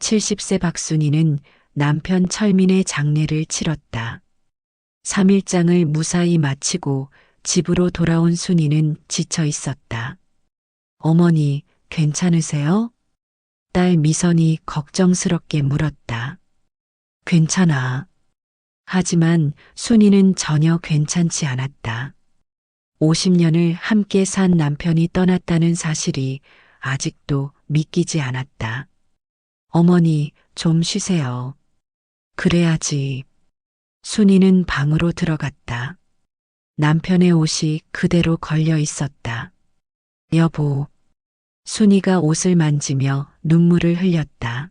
70세 박순이는 남편 철민의 장례를 치렀다. 3일장을 무사히 마치고 집으로 돌아온 순이는 지쳐 있었다. 어머니, 괜찮으세요? 딸 미선이 걱정스럽게 물었다. 괜찮아. 하지만 순이는 전혀 괜찮지 않았다. 50년을 함께 산 남편이 떠났다는 사실이 아직도 믿기지 않았다. 어머니, 좀 쉬세요. 그래야지. 순이는 방으로 들어갔다. 남편의 옷이 그대로 걸려 있었다. 여보. 순이가 옷을 만지며 눈물을 흘렸다.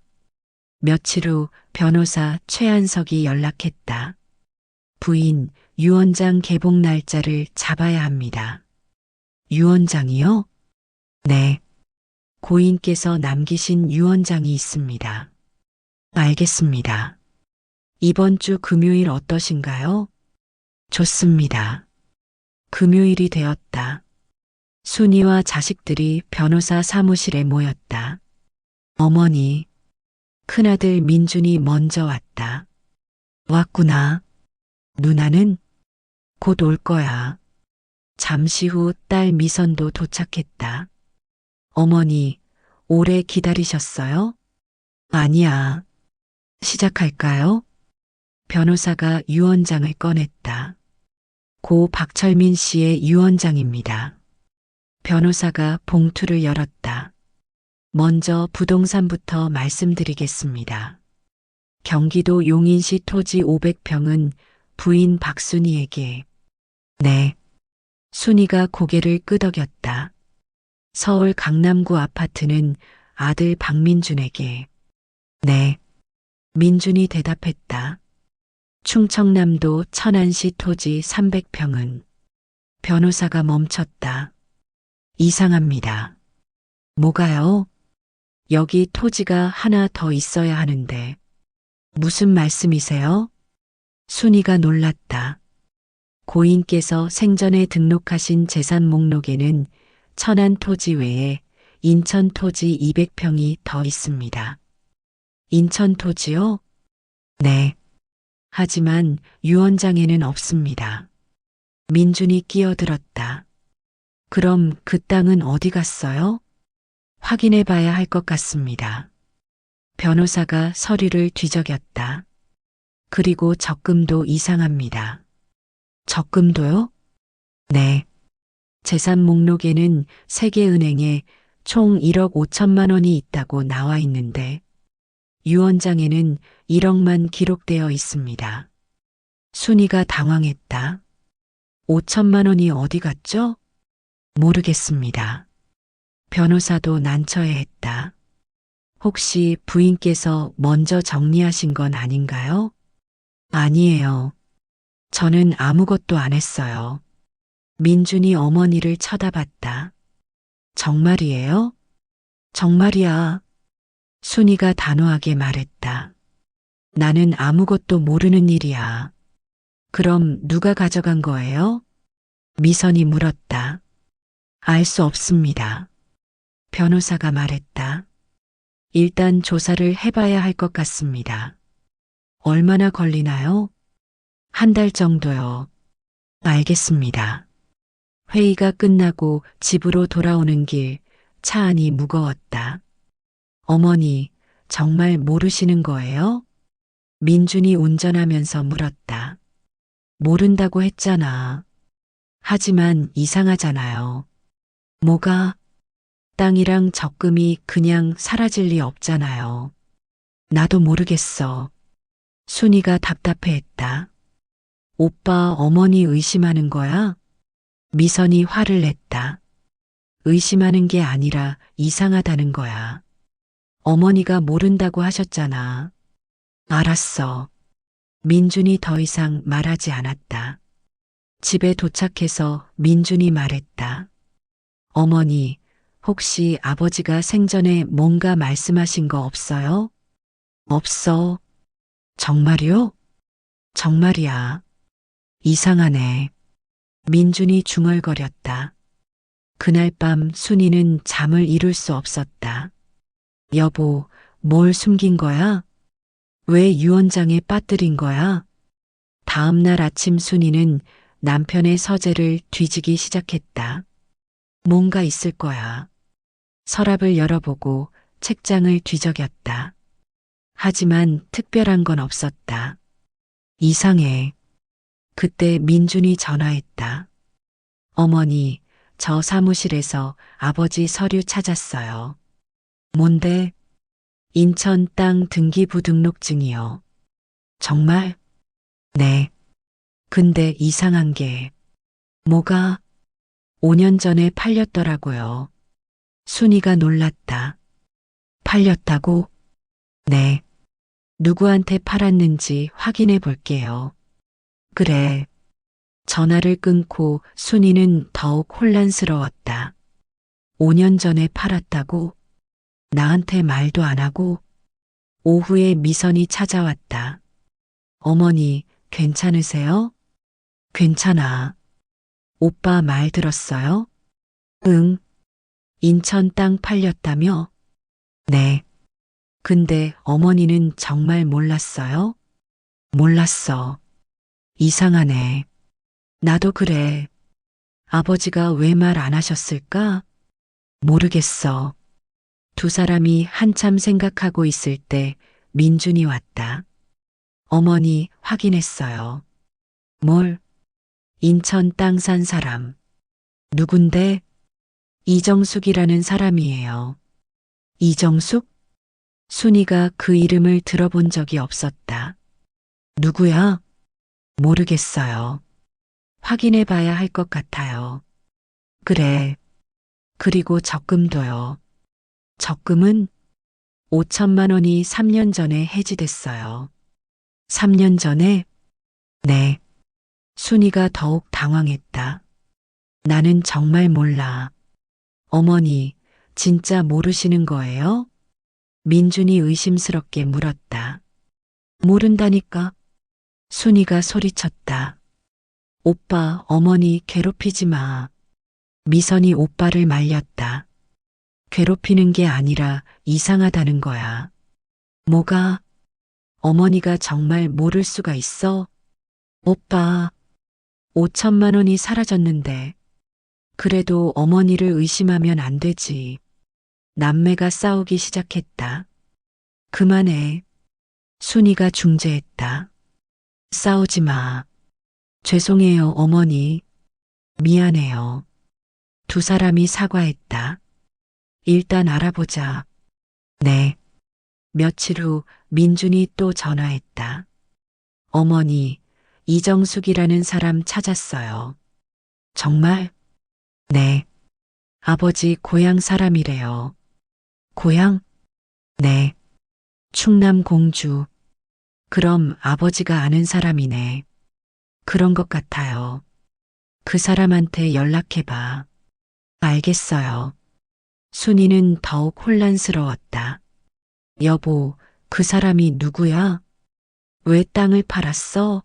며칠 후 변호사 최한석이 연락했다. 부인, 유언장 개봉 날짜를 잡아야 합니다. 유언장이요? 네. 고인께서 남기신 유언장이 있습니다. 알겠습니다. 이번 주 금요일 어떠신가요? 좋습니다. 금요일이 되었다. 순이와 자식들이 변호사 사무실에 모였다. 어머니, 큰아들 민준이 먼저 왔다. 왔구나. 누나는 곧 올 거야. 잠시 후 딸 미선도 도착했다. 어머니, 오래 기다리셨어요? 아니야. 시작할까요? 변호사가 유언장을 꺼냈다. 고 박철민 씨의 유언장입니다. 변호사가 봉투를 열었다. 먼저 부동산부터 말씀드리겠습니다. 경기도 용인시 토지 500평은 부인 박순이에게. 네. 순이가 고개를 끄덕였다. 서울 강남구 아파트는 아들 박민준에게. 네. 민준이 대답했다. 충청남도 천안시 토지 300평은. 변호사가 멈췄다. 이상합니다. 뭐가요? 여기 토지가 하나 더 있어야 하는데. 무슨 말씀이세요? 순이가 놀랐다. 고인께서 생전에 등록하신 재산 목록에는 천안 토지 외에 인천 토지 200평이 더 있습니다. 인천 토지요? 네. 하지만 유언장에는 없습니다. 민준이 끼어들었다. 그럼 그 땅은 어디 갔어요? 확인해 봐야 할 것 같습니다. 변호사가 서류를 뒤적였다. 그리고 적금도 이상합니다. 적금도요? 네. 재산 목록에는 세계은행에 총 1억 5천만 원이 있다고 나와 있는데 유언장에는 1억만 기록되어 있습니다. 순이가 당황했다. 5천만 원이 어디 갔죠? 모르겠습니다. 변호사도 난처해했다. 혹시 부인께서 먼저 정리하신 건 아닌가요? 아니에요. 저는 아무것도 안 했어요. 민준이 어머니를 쳐다봤다. 정말이에요? 정말이야. 순이가 단호하게 말했다. 나는 아무것도 모르는 일이야. 그럼 누가 가져간 거예요? 미선이 물었다. 알 수 없습니다. 변호사가 말했다. 일단 조사를 해봐야 할 것 같습니다. 얼마나 걸리나요? 한 달 정도요. 알겠습니다. 회의가 끝나고 집으로 돌아오는 길 차 안이 무거웠다. 어머니, 정말 모르시는 거예요? 민준이 운전하면서 물었다. 모른다고 했잖아. 하지만 이상하잖아요. 뭐가? 땅이랑 적금이 그냥 사라질 리 없잖아요. 나도 모르겠어. 순이가 답답해했다. 오빠 어머니 의심하는 거야? 미선이 화를 냈다. 의심하는 게 아니라 이상하다는 거야. 어머니가 모른다고 하셨잖아. 알았어. 민준이 더 이상 말하지 않았다. 집에 도착해서 민준이 말했다. 어머니, 혹시 아버지가 생전에 뭔가 말씀하신 거 없어요? 없어. 정말이요? 정말이야. 이상하네. 민준이 중얼거렸다. 그날 밤 순이는 잠을 이룰 수 없었다. 여보, 뭘 숨긴 거야? 왜 유언장에 빠뜨린 거야? 다음 날 아침 순이는 남편의 서재를 뒤지기 시작했다. 뭔가 있을 거야. 서랍을 열어보고 책장을 뒤적였다. 하지만 특별한 건 없었다. 이상해. 그때 민준이 전화했다. 어머니, 저 사무실에서 아버지 서류 찾았어요. 뭔데? 인천 땅 등기부등록증이요. 정말? 네. 근데 이상한 게 뭐가 5년 전에 팔렸더라고요. 순이가 놀랐다. 팔렸다고? 네. 누구한테 팔았는지 확인해 볼게요. 그래. 전화를 끊고 순이는 더욱 혼란스러웠다. 5년 전에 팔았다고? 나한테 말도 안 하고? 오후에 미선이 찾아왔다. 어머니, 괜찮으세요? 괜찮아. 오빠 말 들었어요? 응. 인천 땅 팔렸다며? 네. 근데 어머니는 정말 몰랐어요? 몰랐어. 이상하네. 나도 그래. 아버지가 왜 말 안 하셨을까? 모르겠어. 두 사람이 한참 생각하고 있을 때 민준이 왔다. 어머니 확인했어요. 뭘? 인천 땅 산 사람. 누군데? 이정숙이라는 사람이에요. 이정숙? 순이가 그 이름을 들어본 적이 없었다. 누구야? 모르겠어요. 확인해 봐야 할 것 같아요. 그래. 그리고 적금도요. 적금은 5천만 원이 3년 전에 해지됐어요. 3년 전에? 네. 순이가 더욱 당황했다. 나는 정말 몰라. 어머니, 진짜 모르시는 거예요? 민준이 의심스럽게 물었다. 모른다니까. 순이가 소리쳤다. 오빠, 어머니 괴롭히지 마. 미선이 오빠를 말렸다. 괴롭히는 게 아니라 이상하다는 거야. 뭐가? 어머니가 정말 모를 수가 있어? 오빠, 5천만 원이 사라졌는데. 그래도 어머니를 의심하면 안 되지. 남매가 싸우기 시작했다. 그만해. 순이가 중재했다. 싸우지 마. 죄송해요, 어머니. 미안해요. 두 사람이 사과했다. 일단 알아보자. 네. 며칠 후 민준이 또 전화했다. 어머니, 이정숙이라는 사람 찾았어요. 정말? 네. 아버지 고향 사람이래요. 고향? 네. 충남 공주. 그럼 아버지가 아는 사람이네. 그런 것 같아요. 그 사람한테 연락해봐. 알겠어요. 순이는 더욱 혼란스러웠다. 여보, 그 사람이 누구야? 왜 땅을 팔았어?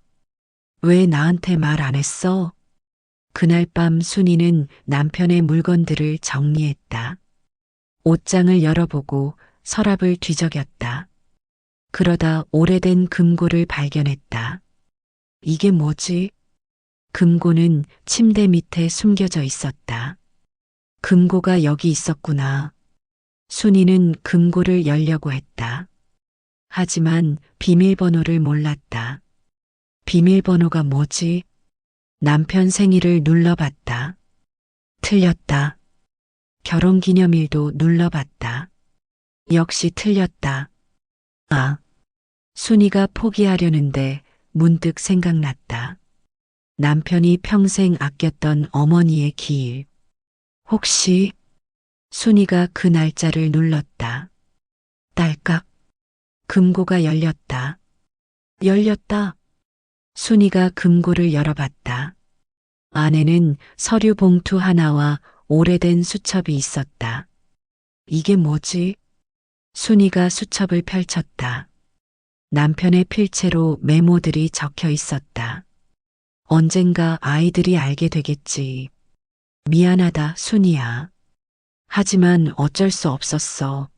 왜 나한테 말 안 했어? 그날 밤 순이는 남편의 물건들을 정리했다. 옷장을 열어보고 서랍을 뒤적였다. 그러다 오래된 금고를 발견했다. 이게 뭐지? 금고는 침대 밑에 숨겨져 있었다. 금고가 여기 있었구나. 순이는 금고를 열려고 했다. 하지만 비밀번호를 몰랐다. 비밀번호가 뭐지? 남편 생일을 눌러봤다. 틀렸다. 결혼기념일도 눌러봤다. 역시 틀렸다. 아, 순이가 포기하려는데 문득 생각났다. 남편이 평생 아꼈던 어머니의 기일. 혹시 순이가 그 날짜를 눌렀다. 딸깍. 금고가 열렸다. 열렸다. 순이가 금고를 열어봤다. 안에는 서류 봉투 하나와 오래된 수첩이 있었다. 이게 뭐지? 순이가 수첩을 펼쳤다. 남편의 필체로 메모들이 적혀 있었다. 언젠가 아이들이 알게 되겠지. 미안하다, 순이야. 하지만 어쩔 수 없었어.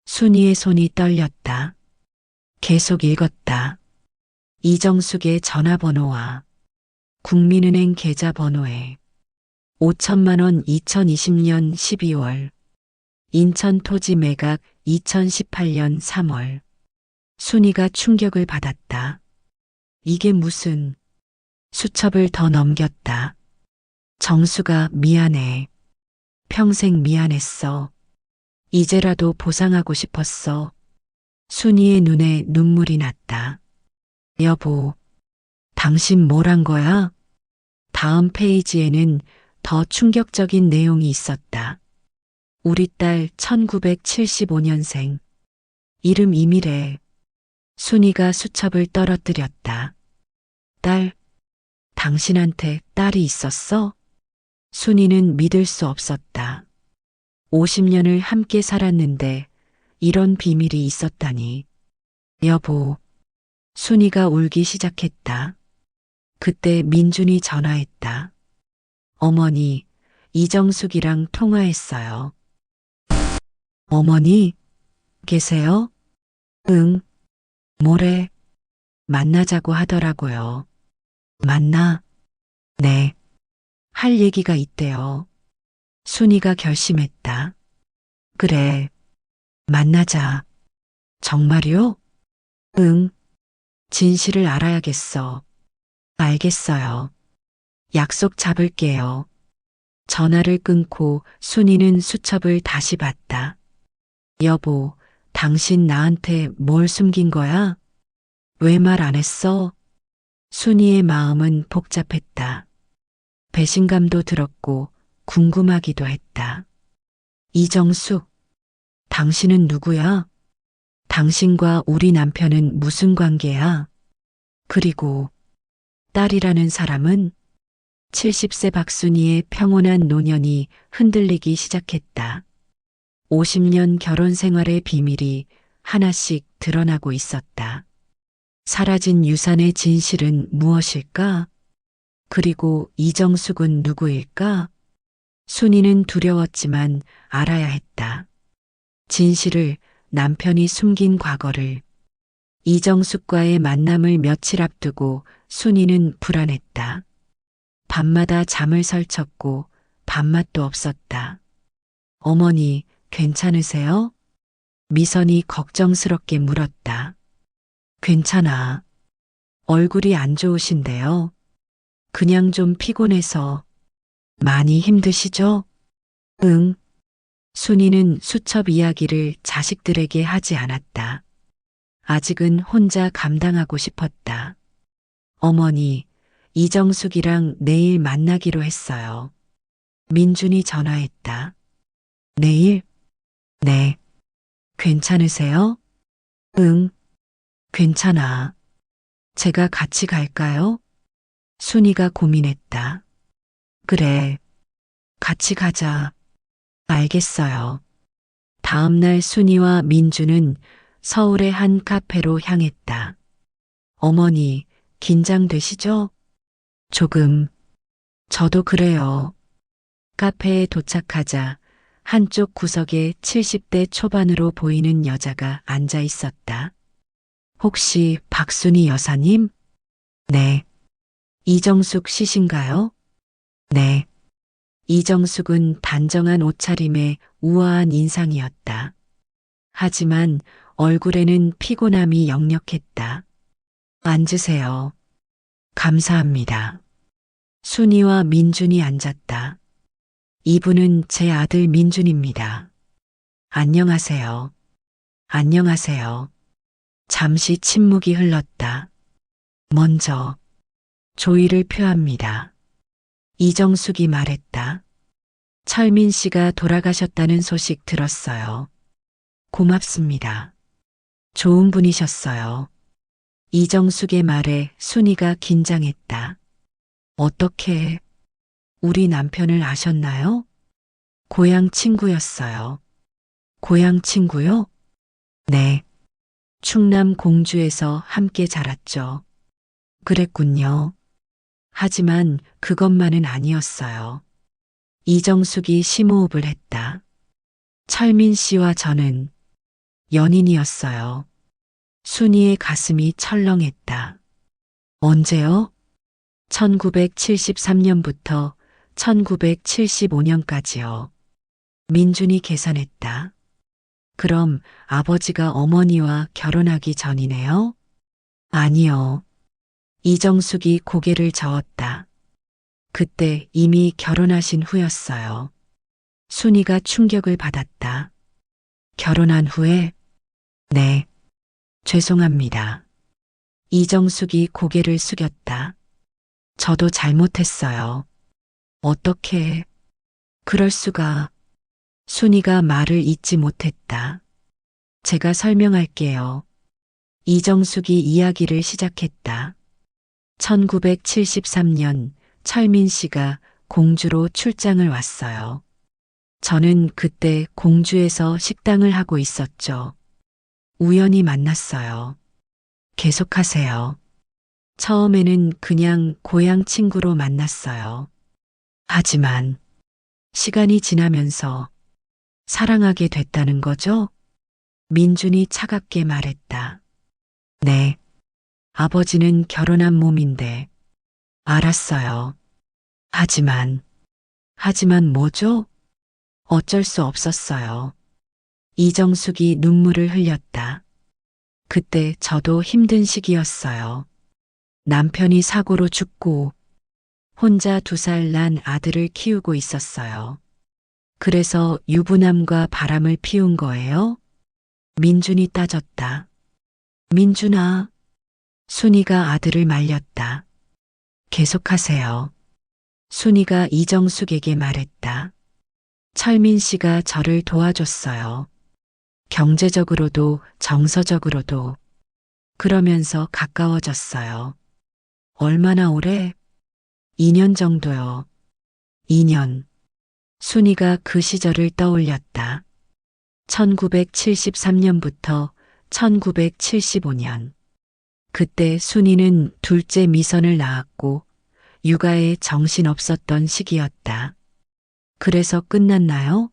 순이의 손이 떨렸다. 계속 읽었다. 이정숙의 전화번호와 국민은행 계좌번호에 5천만 원 2020년 12월 인천 토지 매각 2018년 3월 순이가 충격을 받았다. 이게 무슨 수첩을 더 넘겼다. 정수가 미안해. 평생 미안했어. 이제라도 보상하고 싶었어. 순이의 눈에 눈물이 났다. 여보, 당신 뭘 한 거야? 다음 페이지에는 더 충격적인 내용이 있었다. 우리 딸 1975년생. 이름 이미래. 순이가 수첩을 떨어뜨렸다. 딸, 당신한테 딸이 있었어? 순이는 믿을 수 없었다. 50년을 함께 살았는데 이런 비밀이 있었다니. 여보, 순이가 울기 시작했다. 그때 민준이 전화했다. 어머니, 이정숙이랑 통화했어요. 어머니, 계세요? 응, 모레 만나자고 하더라고요. 만나? 네. 할 얘기가 있대요. 순이가 결심했다. 그래, 만나자. 정말요? 응, 진실을 알아야겠어. 알겠어요. 약속 잡을게요. 전화를 끊고 순이는 수첩을 다시 봤다. 여보, 당신 나한테 뭘 숨긴 거야? 왜 말 안 했어? 순이의 마음은 복잡했다. 배신감도 들었고 궁금하기도 했다. 이정숙, 당신은 누구야? 당신과 우리 남편은 무슨 관계야? 그리고 딸이라는 사람은 70세 박순이의 평온한 노년이 흔들리기 시작했다. 50년 결혼 생활의 비밀이 하나씩 드러나고 있었다. 사라진 유산의 진실은 무엇일까? 그리고 이정숙은 누구일까? 순이는 두려웠지만 알아야 했다. 진실을, 남편이 숨긴 과거를. 이정숙과의 만남을 며칠 앞두고 순이는 불안했다. 밤마다 잠을 설쳤고 밥맛도 없었다. 어머니, 괜찮으세요? 미선이 걱정스럽게 물었다. 괜찮아. 얼굴이 안 좋으신데요. 그냥 좀 피곤해서. 많이 힘드시죠? 응. 순이는 수첩 이야기를 자식들에게 하지 않았다. 아직은 혼자 감당하고 싶었다. 어머니, 이정숙이랑 내일 만나기로 했어요. 민준이 전화했다. 내일? 네. 괜찮으세요? 응, 괜찮아. 제가 같이 갈까요? 순이가 고민했다. 그래, 같이 가자. 알겠어요. 다음 날 순이와 민주는 서울의 한 카페로 향했다. 어머니, 긴장되시죠? 조금. 저도 그래요. 카페에 도착하자 한쪽 구석에 70대 초반으로 보이는 여자가 앉아 있었다. 혹시 박순이 여사님? 네. 이정숙 씨신가요? 네. 이정숙은 단정한 옷차림에 우아한 인상이었다. 하지만 얼굴에는 피곤함이 역력했다. 앉으세요. 감사합니다. 순이와 민준이 앉았다. 이분은 제 아들 민준입니다. 안녕하세요. 안녕하세요. 잠시 침묵이 흘렀다. 먼저 조의를 표합니다. 이정숙이 말했다. 철민 씨가 돌아가셨다는 소식 들었어요. 고맙습니다. 좋은 분이셨어요. 이정숙의 말에 순이가 긴장했다. 어떻게 우리 남편을 아셨나요? 고향 친구였어요. 고향 친구요? 네. 충남 공주에서 함께 자랐죠. 그랬군요. 하지만 그것만은 아니었어요. 이정숙이 심호흡을 했다. 철민 씨와 저는 연인이었어요. 순이의 가슴이 철렁했다. 언제요? 1973년부터 1975년까지요. 민준이 계산했다. 그럼 아버지가 어머니와 결혼하기 전이네요? 아니요. 이정숙이 고개를 저었다. 그때 이미 결혼하신 후였어요. 순이가 충격을 받았다. 결혼한 후에? 네. 죄송합니다. 이정숙이 고개를 숙였다. 저도 잘못했어요. 어떻게, 그럴 수가. 순이가 말을 잇지 못했다. 제가 설명할게요. 이정숙이 이야기를 시작했다. 1973년 철민 씨가 공주로 출장을 왔어요. 저는 그때 공주에서 식당을 하고 있었죠. 우연히 만났어요. 계속하세요. 처음에는 그냥 고향 친구로 만났어요. 하지만 시간이 지나면서 사랑하게 됐다는 거죠? 민준이 차갑게 말했다. 네. 아버지는 결혼한 몸인데. 알았어요. 하지만 뭐죠? 어쩔 수 없었어요. 이정숙이 눈물을 흘렸다. 그때 저도 힘든 시기였어요. 남편이 사고로 죽고 혼자 2살 난 아들을 키우고 있었어요. 그래서 유부남과 바람을 피운 거예요? 민준이 따졌다. 민준아. 순이가 아들을 말렸다. 계속하세요. 순이가 이정숙에게 말했다. 철민 씨가 저를 도와줬어요. 경제적으로도 정서적으로도. 그러면서 가까워졌어요. 얼마나 오래? 2년 정도요. 2년. 순이가 그 시절을 떠올렸다. 1973년부터 1975년. 그때 순이는 둘째 미선을 낳았고 육아에 정신없었던 시기였다. 그래서 끝났나요?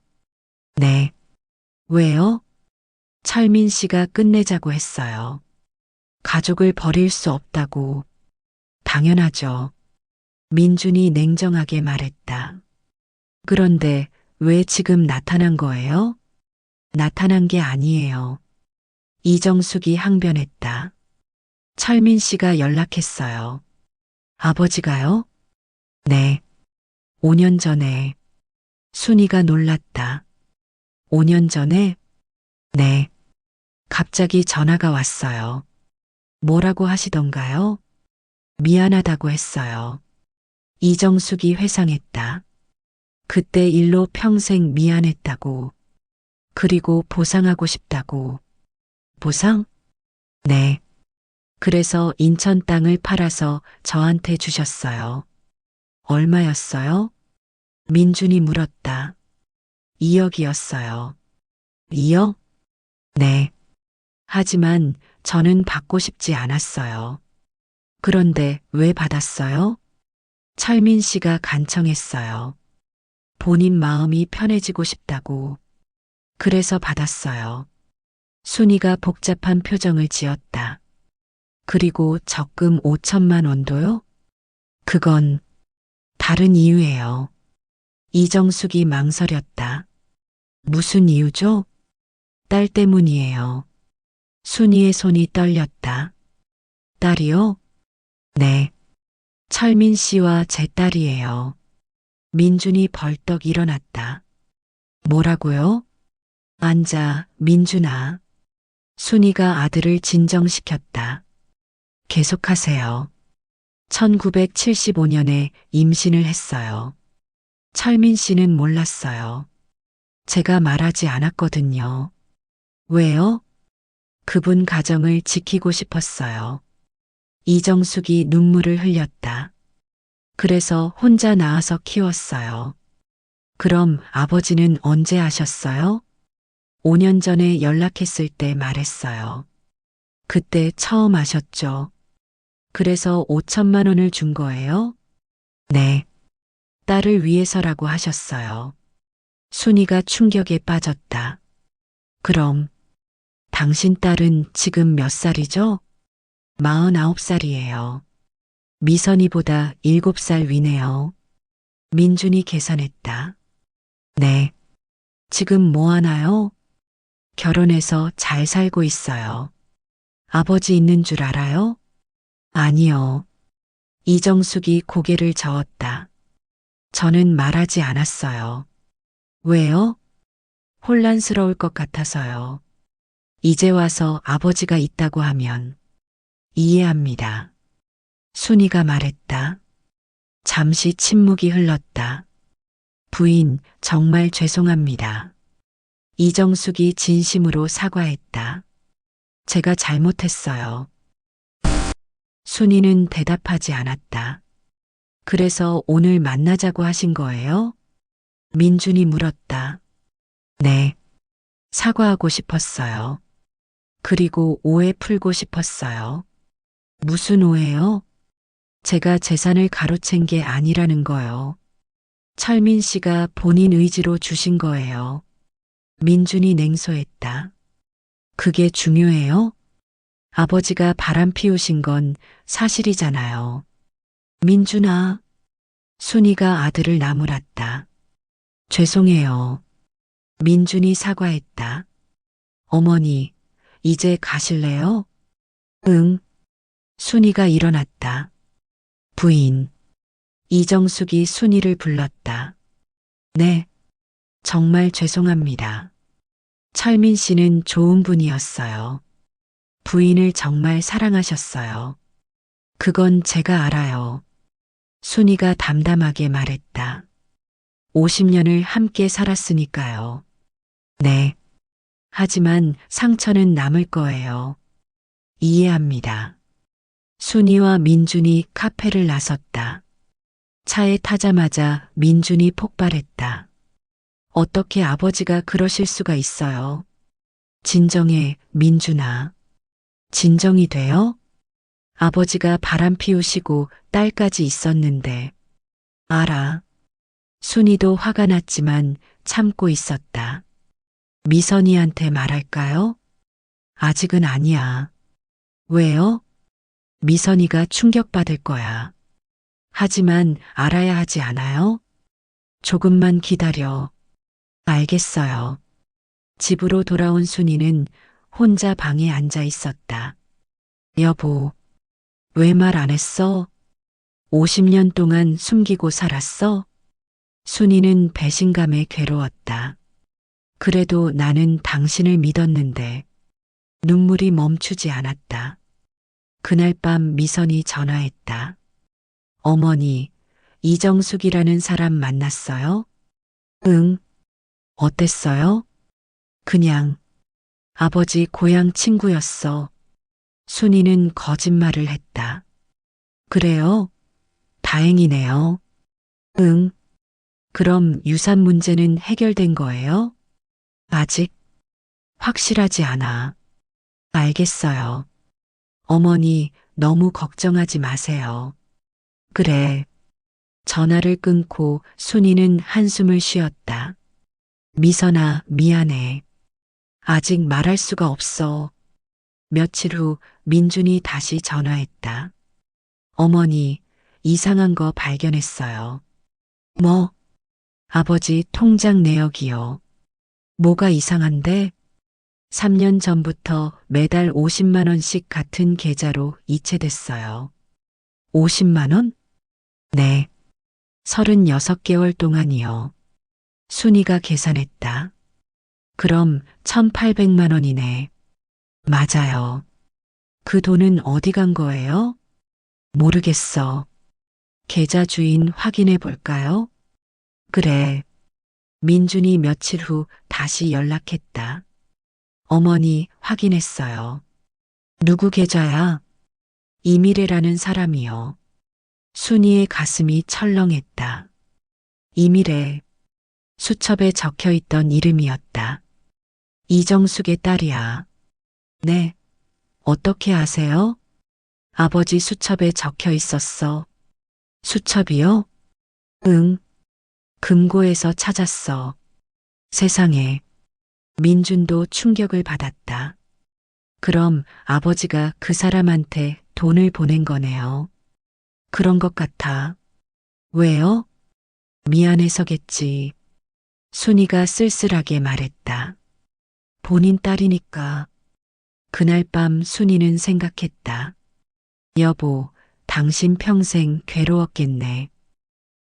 네. 왜요? 철민 씨가 끝내자고 했어요. 가족을 버릴 수 없다고. 당연하죠. 민준이 냉정하게 말했다. 그런데 왜 지금 나타난 거예요? 나타난 게 아니에요. 이정숙이 항변했다. 철민 씨가 연락했어요. 아버지가요? 네. 5년 전에. 순이가 놀랐다. 5년 전에? 네. 갑자기 전화가 왔어요. 뭐라고 하시던가요? 미안하다고 했어요. 이정숙이 회상했다. 그때 일로 평생 미안했다고. 그리고 보상하고 싶다고. 보상? 네. 그래서 인천 땅을 팔아서 저한테 주셨어요. 얼마였어요? 민준이 물었다. 2억이었어요. 2억? 네. 하지만 저는 받고 싶지 않았어요. 그런데 왜 받았어요? 철민 씨가 간청했어요. 본인 마음이 편해지고 싶다고. 그래서 받았어요. 순이가 복잡한 표정을 지었다. 그리고 적금 5천만 원도요? 그건 다른 이유예요. 이정숙이 망설였다. 무슨 이유죠? 딸 때문이에요. 순이의 손이 떨렸다. 딸이요? 네. 철민 씨와 제 딸이에요. 민준이 벌떡 일어났다. 뭐라고요? 앉아, 민준아. 순이가 아들을 진정시켰다. 계속하세요. 1975년에 임신을 했어요. 철민 씨는 몰랐어요. 제가 말하지 않았거든요. 왜요? 그분 가정을 지키고 싶었어요. 이정숙이 눈물을 흘렸다. 그래서 혼자 낳아서 키웠어요. 그럼 아버지는 언제 아셨어요? 5년 전에 연락했을 때 말했어요. 그때 처음 아셨죠? 그래서 5천만 원을 준 거예요? 네. 딸을 위해서라고 하셨어요. 순이가 충격에 빠졌다. 그럼 당신 딸은 지금 몇 살이죠? 49살이에요. 미선이보다 7살 위네요. 민준이 계산했다. 네. 지금 뭐 하나요? 결혼해서 잘 살고 있어요. 아버지 있는 줄 알아요? 아니요. 이정숙이 고개를 저었다. 저는 말하지 않았어요. 왜요? 혼란스러울 것 같아서요. 이제 와서 아버지가 있다고 하면 이해합니다. 순이가 말했다. 잠시 침묵이 흘렀다. 부인, 정말 죄송합니다. 이정숙이 진심으로 사과했다. 제가 잘못했어요. 순이는 대답하지 않았다. 그래서 오늘 만나자고 하신 거예요? 민준이 물었다. 네. 사과하고 싶었어요. 그리고 오해 풀고 싶었어요. 무슨 오해요? 제가 재산을 가로챈 게 아니라는 거요. 철민 씨가 본인 의지로 주신 거예요. 민준이 냉소했다. 그게 중요해요? 아버지가 바람 피우신 건 사실이잖아요. 민준아. 순이가 아들을 나무랐다. 죄송해요. 민준이 사과했다. 어머니, 이제 가실래요? 응. 순이가 일어났다. 부인. 이정숙이 순이를 불렀다. 네. 정말 죄송합니다. 철민 씨는 좋은 분이었어요. 부인을 정말 사랑하셨어요. 그건 제가 알아요. 순이가 담담하게 말했다. 50년을 함께 살았으니까요. 네. 하지만 상처는 남을 거예요. 이해합니다. 순이와 민준이 카페를 나섰다. 차에 타자마자 민준이 폭발했다. 어떻게 아버지가 그러실 수가 있어요? 진정해, 민준아. 진정이 돼요? 아버지가 바람 피우시고 딸까지 있었는데. 알아. 순이도 화가 났지만 참고 있었다. 미선이한테 말할까요? 아직은 아니야. 왜요? 미선이가 충격받을 거야. 하지만 알아야 하지 않아요? 조금만 기다려. 알겠어요. 집으로 돌아온 순이는 혼자 방에 앉아 있었다. 여보, 왜 말 안 했어? 50년 동안 숨기고 살았어? 순이는 배신감에 괴로웠다. 그래도 나는 당신을 믿었는데 눈물이 멈추지 않았다. 그날 밤 미선이 전화했다. 어머니, 이정숙이라는 사람 만났어요? 응. 어땠어요? 그냥 아버지 고향 친구였어. 순이는 거짓말을 했다. 그래요? 다행이네요. 응. 그럼 유산 문제는 해결된 거예요? 아직 확실하지 않아. 알겠어요. 어머니, 너무 걱정하지 마세요. 그래. 전화를 끊고 순이는 한숨을 쉬었다. 미선아, 미안해. 아직 말할 수가 없어. 며칠 후 민준이 다시 전화했다. 어머니, 이상한 거 발견했어요. 뭐? 아버지 통장 내역이요. 뭐가 이상한데? 3년 전부터 매달 50만 원씩 같은 계좌로 이체됐어요. 50만 원? 네. 36개월 동안이요. 순이가 계산했다. 그럼 1,800만 원이네. 맞아요. 그 돈은 어디 간 거예요? 모르겠어. 계좌 주인 확인해 볼까요? 그래. 민준이 며칠 후 다시 연락했다. 어머니 확인했어요. 누구 계좌야? 이미래라는 사람이요. 순이의 가슴이 철렁했다. 이미래. 수첩에 적혀 있던 이름이었다. 이정숙의 딸이야. 네. 어떻게 아세요? 아버지 수첩에 적혀 있었어. 수첩이요? 응. 금고에서 찾았어. 세상에. 민준도 충격을 받았다. 그럼 아버지가 그 사람한테 돈을 보낸 거네요. 그런 것 같아. 왜요? 미안해서겠지. 순이가 쓸쓸하게 말했다. 본인 딸이니까. 그날 밤 순이는 생각했다. 여보, 당신 평생 괴로웠겠네.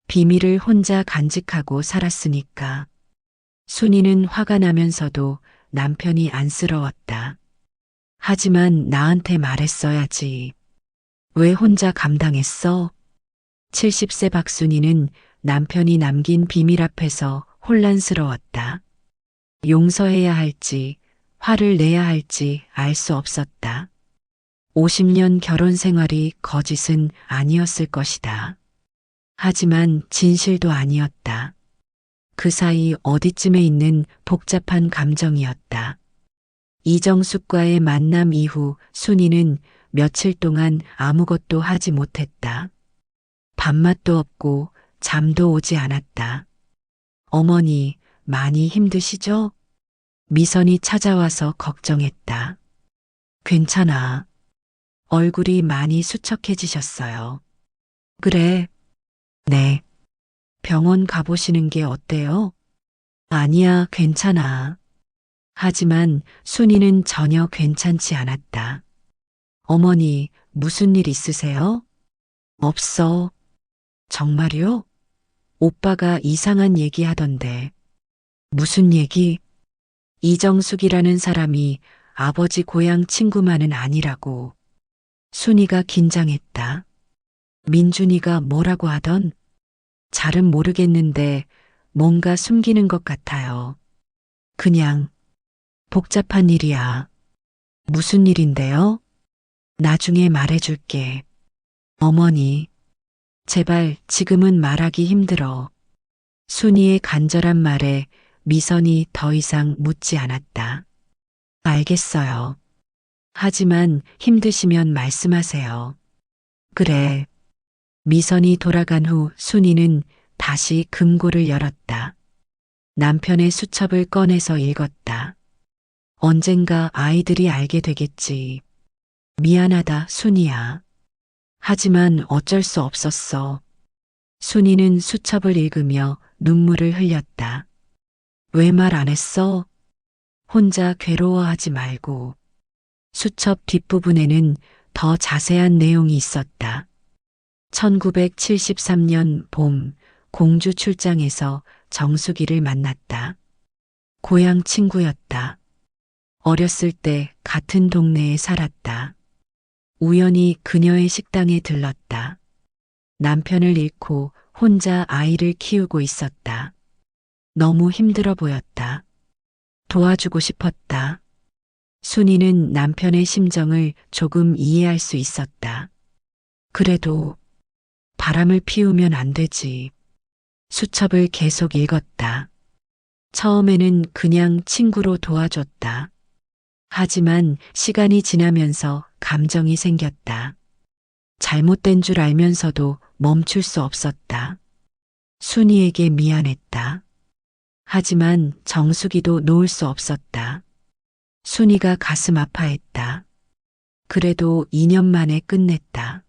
비밀을 혼자 간직하고 살았으니까. 순이는 화가 나면서도 남편이 안쓰러웠다. 하지만 나한테 말했어야지. 왜 혼자 감당했어? 70세 박순이는 남편이 남긴 비밀 앞에서 혼란스러웠다. 용서해야 할지, 화를 내야 할지 알 수 없었다. 50년 결혼 생활이 거짓은 아니었을 것이다. 하지만 진실도 아니었다. 그 사이 어디쯤에 있는 복잡한 감정이었다. 이정숙과의 만남 이후 순이는 며칠 동안 아무것도 하지 못했다. 밥맛도 없고 잠도 오지 않았다. 어머니, 많이 힘드시죠? 미선이 찾아와서 걱정했다. 괜찮아. 얼굴이 많이 수척해지셨어요. 그래. 네. 병원 가보시는 게 어때요? 아니야, 괜찮아. 하지만 순이는 전혀 괜찮지 않았다. 어머니, 무슨 일 있으세요? 없어. 정말요? 오빠가 이상한 얘기 하던데. 무슨 얘기? 이정숙이라는 사람이 아버지 고향 친구만은 아니라고. 순이가 긴장했다. 민준이가 뭐라고 하던? 잘은 모르겠는데 뭔가 숨기는 것 같아요. 그냥 복잡한 일이야. 무슨 일인데요? 나중에 말해줄게. 어머니, 제발 지금은 말하기 힘들어. 순이의 간절한 말에 미선이 더 이상 묻지 않았다. 알겠어요. 하지만 힘드시면 말씀하세요. 그래. 미선이 돌아간 후 순이는 다시 금고를 열었다. 남편의 수첩을 꺼내서 읽었다. 언젠가 아이들이 알게 되겠지. 미안하다, 순이야. 하지만 어쩔 수 없었어. 순이는 수첩을 읽으며 눈물을 흘렸다. 왜 말 안 했어? 혼자 괴로워하지 말고. 수첩 뒷부분에는 더 자세한 내용이 있었다. 1973년 봄, 공주 출장에서 정수기를 만났다. 고향 친구였다. 어렸을 때 같은 동네에 살았다. 우연히 그녀의 식당에 들렀다. 남편을 잃고 혼자 아이를 키우고 있었다. 너무 힘들어 보였다. 도와주고 싶었다. 순이는 남편의 심정을 조금 이해할 수 있었다. 그래도 바람을 피우면 안 되지. 수첩을 계속 읽었다. 처음에는 그냥 친구로 도와줬다. 하지만 시간이 지나면서 감정이 생겼다. 잘못된 줄 알면서도 멈출 수 없었다. 순이에게 미안했다. 하지만 정숙이도 놓을 수 없었다. 순이가 가슴 아파했다. 그래도 2년 만에 끝냈다.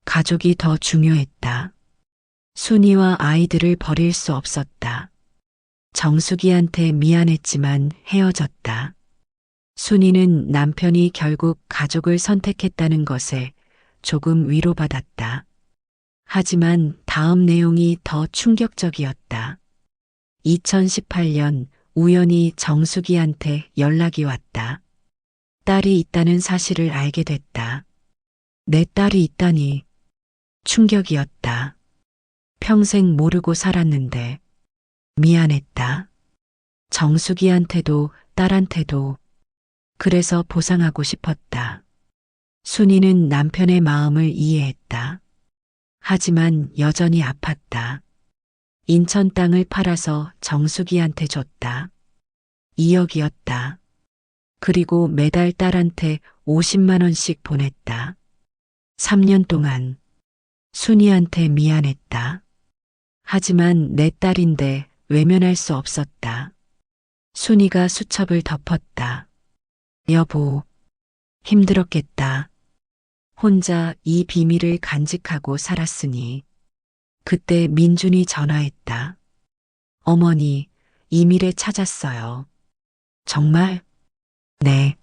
가족이 더 중요했다. 순이와 아이들을 버릴 수 없었다. 정숙이한테 미안했지만 헤어졌다. 순이는 남편이 결국 가족을 선택했다는 것에 조금 위로받았다. 하지만 다음 내용이 더 충격적이었다. 2018년 우연히 정숙이한테 연락이 왔다. 딸이 있다는 사실을 알게 됐다. 내 딸이 있다니. 충격이었다. 평생 모르고 살았는데. 미안했다. 정숙이한테도 딸한테도. 그래서 보상하고 싶었다. 순이는 남편의 마음을 이해했다. 하지만 여전히 아팠다. 인천 땅을 팔아서 정숙이한테 줬다. 2억이었다. 그리고 매달 딸한테 50만 원씩 보냈다. 3년 동안 순이한테 미안했다. 하지만 내 딸인데 외면할 수 없었다. 순이가 수첩을 덮었다. 여보, 힘들었겠다. 혼자 이 비밀을 간직하고 살았으니. 그때 민준이 전화했다. 어머니, 이밀에 찾았어요. 정말? 네.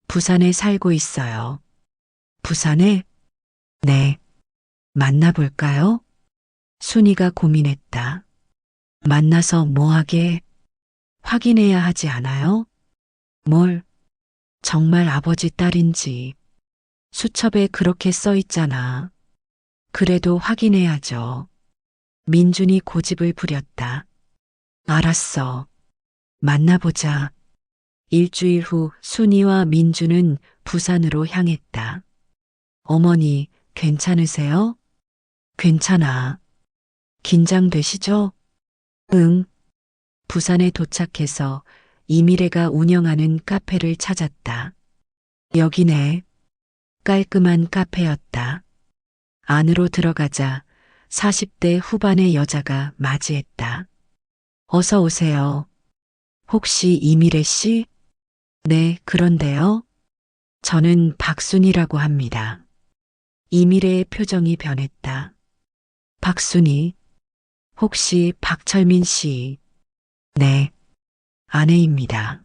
부산에 살고 있어요. 부산에? 네. 만나볼까요? 순이가 고민했다. 만나서 뭐 하게? 확인해야 하지 않아요? 뭘? 정말 아버지 딸인지. 수첩에 그렇게 써 있잖아. 그래도 확인해야죠. 민준이 고집을 부렸다. 알았어. 만나보자. 일주일 후 순이와 민준은 부산으로 향했다. 어머니, 괜찮으세요? 괜찮아. 긴장되시죠? 응. 부산에 도착해서 이미래가 운영하는 카페를 찾았다. 여기네. 깔끔한 카페였다. 안으로 들어가자 40대 후반의 여자가 맞이했다. 어서 오세요. 혹시 이미래 씨? 네, 그런데요. 저는 박순이라고 합니다. 이미래의 표정이 변했다. 박순이, 혹시 박철민 씨? 네, 아내입니다.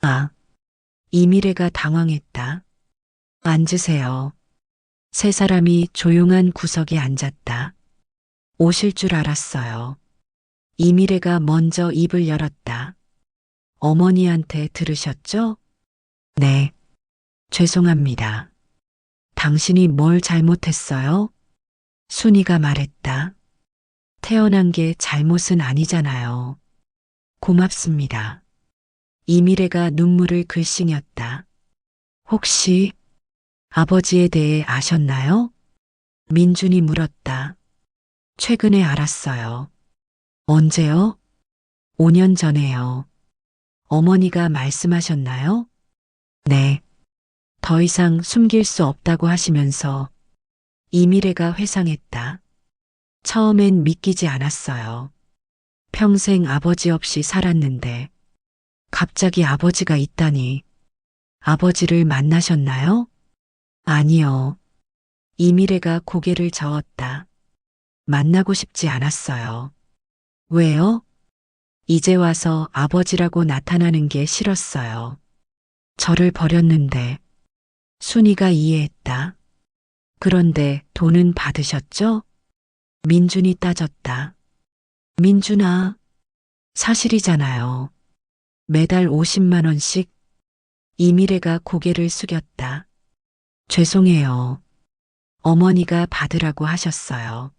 아, 이미래가 당황했다. 앉으세요. 세 사람이 조용한 구석에 앉았다. 오실 줄 알았어요. 이미래가 먼저 입을 열었다. 어머니한테 들으셨죠? 네, 죄송합니다. 당신이 뭘 잘못했어요? 순이가 말했다. 태어난 게 잘못은 아니잖아요. 고맙습니다. 이미래가 눈물을 글썽였다. 혹시 아버지에 대해 아셨나요? 민준이 물었다. 최근에 알았어요. 언제요? 5년 전에요. 어머니가 말씀하셨나요? 네. 더 이상 숨길 수 없다고 하시면서 이미래가 회상했다. 처음엔 믿기지 않았어요. 평생 아버지 없이 살았는데 갑자기 아버지가 있다니. 아버지를 만나셨나요? 아니요. 이미래가 고개를 저었다. 만나고 싶지 않았어요. 왜요? 이제 와서 아버지라고 나타나는 게 싫었어요. 저를 버렸는데. 순이가 이해했다. 그런데 돈은 받으셨죠? 민준이 따졌다. 민준아, 사실이잖아요. 매달 50만 원씩. 이미래가 고개를 숙였다. 죄송해요. 어머니가 받으라고 하셨어요.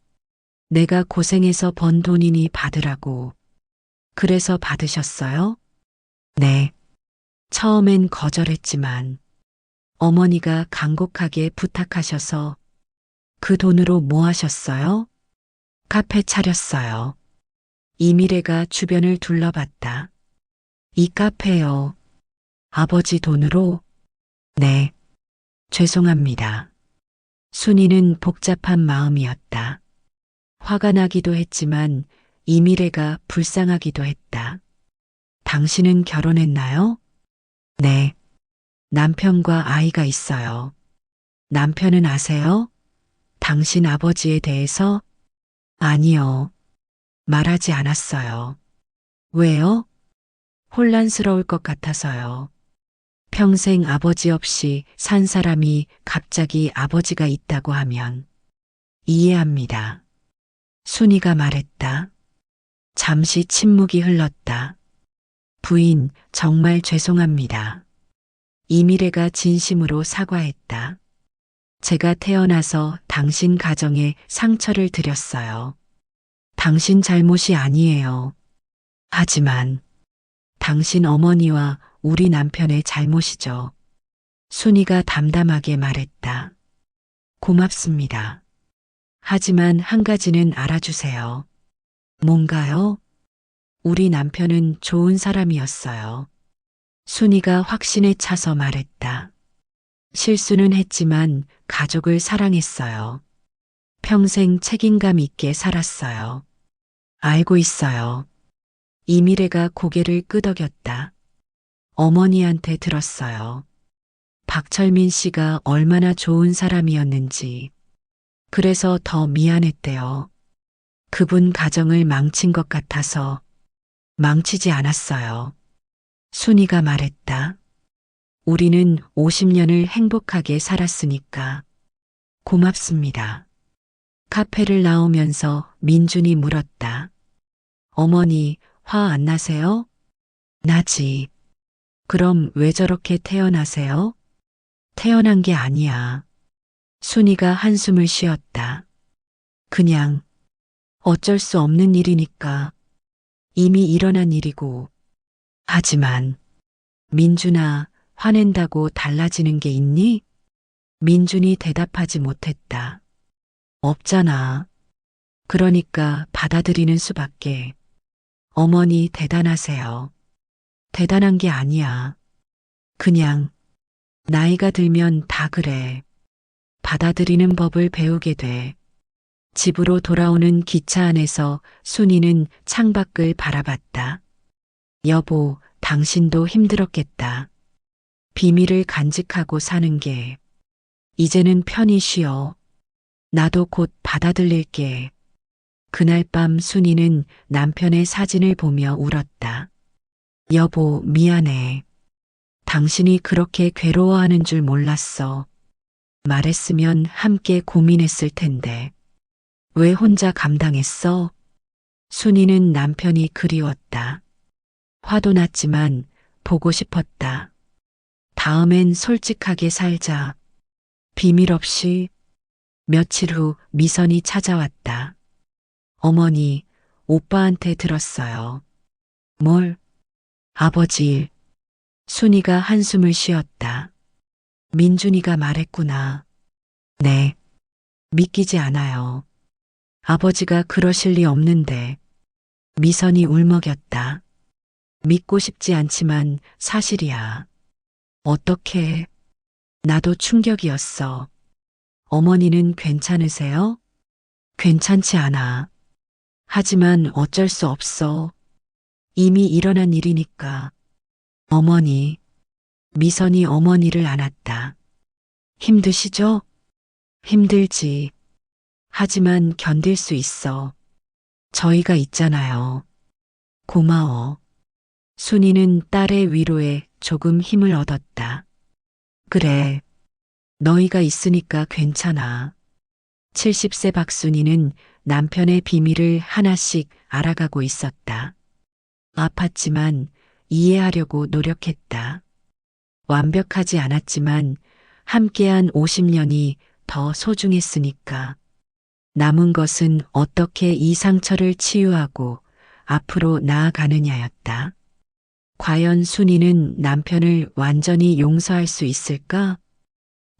내가 고생해서 번 돈이니 받으라고. 그래서 받으셨어요? 네. 처음엔 거절했지만 어머니가 간곡하게 부탁하셔서 그 돈으로 뭐 하셨어요? 카페 차렸어요. 이미래가 주변을 둘러봤다. 이 카페요. 아버지 돈으로? 네. 죄송합니다. 순이는 복잡한 마음이었다. 화가 나기도 했지만 이미래가 불쌍하기도 했다. 당신은 결혼했나요? 네. 남편과 아이가 있어요. 남편은 아세요? 당신 아버지에 대해서? 아니요. 말하지 않았어요. 왜요? 혼란스러울 것 같아서요. 평생 아버지 없이 산 사람이 갑자기 아버지가 있다고 하면 이해합니다. 순이가 말했다. 잠시 침묵이 흘렀다. 부인, 정말 죄송합니다. 이미래가 진심으로 사과했다. 제가 태어나서 당신 가정에 상처를 드렸어요. 당신 잘못이 아니에요. 하지만 당신 어머니와 우리 남편의 잘못이죠. 순이가 담담하게 말했다. 고맙습니다. 하지만 한 가지는 알아주세요. 뭔가요? 우리 남편은 좋은 사람이었어요. 순이가 확신에 차서 말했다. 실수는 했지만 가족을 사랑했어요. 평생 책임감 있게 살았어요. 알고 있어요. 이미래가 고개를 끄덕였다. 어머니한테 들었어요. 박철민 씨가 얼마나 좋은 사람이었는지. 그래서 더 미안했대요. 그분 가정을 망친 것 같아서. 망치지 않았어요. 순이가 말했다. 우리는 50년을 행복하게 살았으니까. 고맙습니다. 카페를 나오면서 민준이 물었다. 어머니, 화 안 나세요? 나지. 그럼 왜 저렇게 태어나세요? 태어난 게 아니야. 순이가 한숨을 쉬었다. 그냥 어쩔 수 없는 일이니까. 이미 일어난 일이고. 하지만 민준아, 화낸다고 달라지는 게 있니? 민준이 대답하지 못했다. 없잖아. 그러니까 받아들이는 수밖에. 어머니 대단하세요. 대단한 게 아니야. 그냥 나이가 들면 다 그래. 받아들이는 법을 배우게 돼. 집으로 돌아오는 기차 안에서 순이는 창밖을 바라봤다. 여보, 당신도 힘들었겠다. 비밀을 간직하고 사는 게. 이제는 편히 쉬어. 나도 곧 받아들일게. 그날 밤 순이는 남편의 사진을 보며 울었다. 여보, 미안해. 당신이 그렇게 괴로워하는 줄 몰랐어. 말했으면 함께 고민했을 텐데. 왜 혼자 감당했어? 순이는 남편이 그리웠다. 화도 났지만 보고 싶었다. 다음엔 솔직하게 살자. 비밀 없이. 며칠 후 미선이 찾아왔다. 어머니, 오빠한테 들었어요. 뭘? 아버지 일. 순이가 한숨을 쉬었다. 민준이가 말했구나. 네. 믿기지 않아요. 아버지가 그러실 리 없는데. 미선이 울먹였다. 믿고 싶지 않지만 사실이야. 어떻게? 나도 충격이었어. 어머니는 괜찮으세요? 괜찮지 않아. 하지만 어쩔 수 없어. 이미 일어난 일이니까. 어머니. 미선이 어머니를 안았다. 힘드시죠? 힘들지. 하지만 견딜 수 있어. 저희가 있잖아요. 고마워. 순이는 딸의 위로에 조금 힘을 얻었다. 그래. 너희가 있으니까 괜찮아. 70세 박순이는 남편의 비밀을 하나씩 알아가고 있었다. 아팠지만 이해하려고 노력했다. 완벽하지 않았지만 함께한 50년이 더 소중했으니까. 남은 것은 어떻게 이 상처를 치유하고 앞으로 나아가느냐였다. 과연 순이는 남편을 완전히 용서할 수 있을까?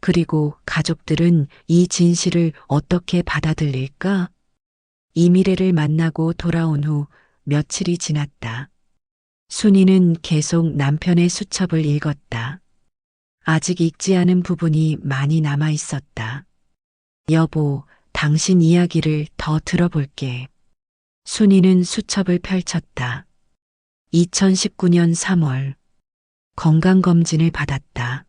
그리고 가족들은 이 진실을 어떻게 받아들일까? 이미래를 만나고 돌아온 후 며칠이 지났다. 순이는 계속 남편의 수첩을 읽었다. 아직 읽지 않은 부분이 많이 남아 있었다. 여보, 당신 이야기를 더 들어볼게. 순이는 수첩을 펼쳤다. 2019년 3월 건강검진을 받았다.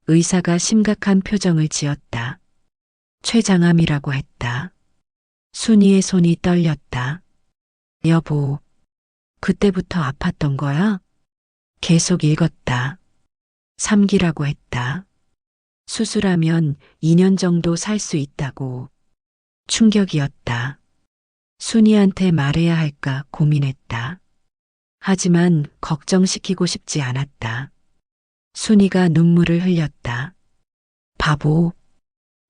의사가 심각한 표정을 지었다. 췌장암이라고 했다. 순이의 손이 떨렸다. 여보, 그때부터 아팠던 거야? 계속 읽었다. 3기라고 했다. 수술하면 2년 정도 살 수 있다고. 충격이었다. 순이한테 말해야 할까 고민했다. 하지만 걱정시키고 싶지 않았다. 순이가 눈물을 흘렸다. 바보,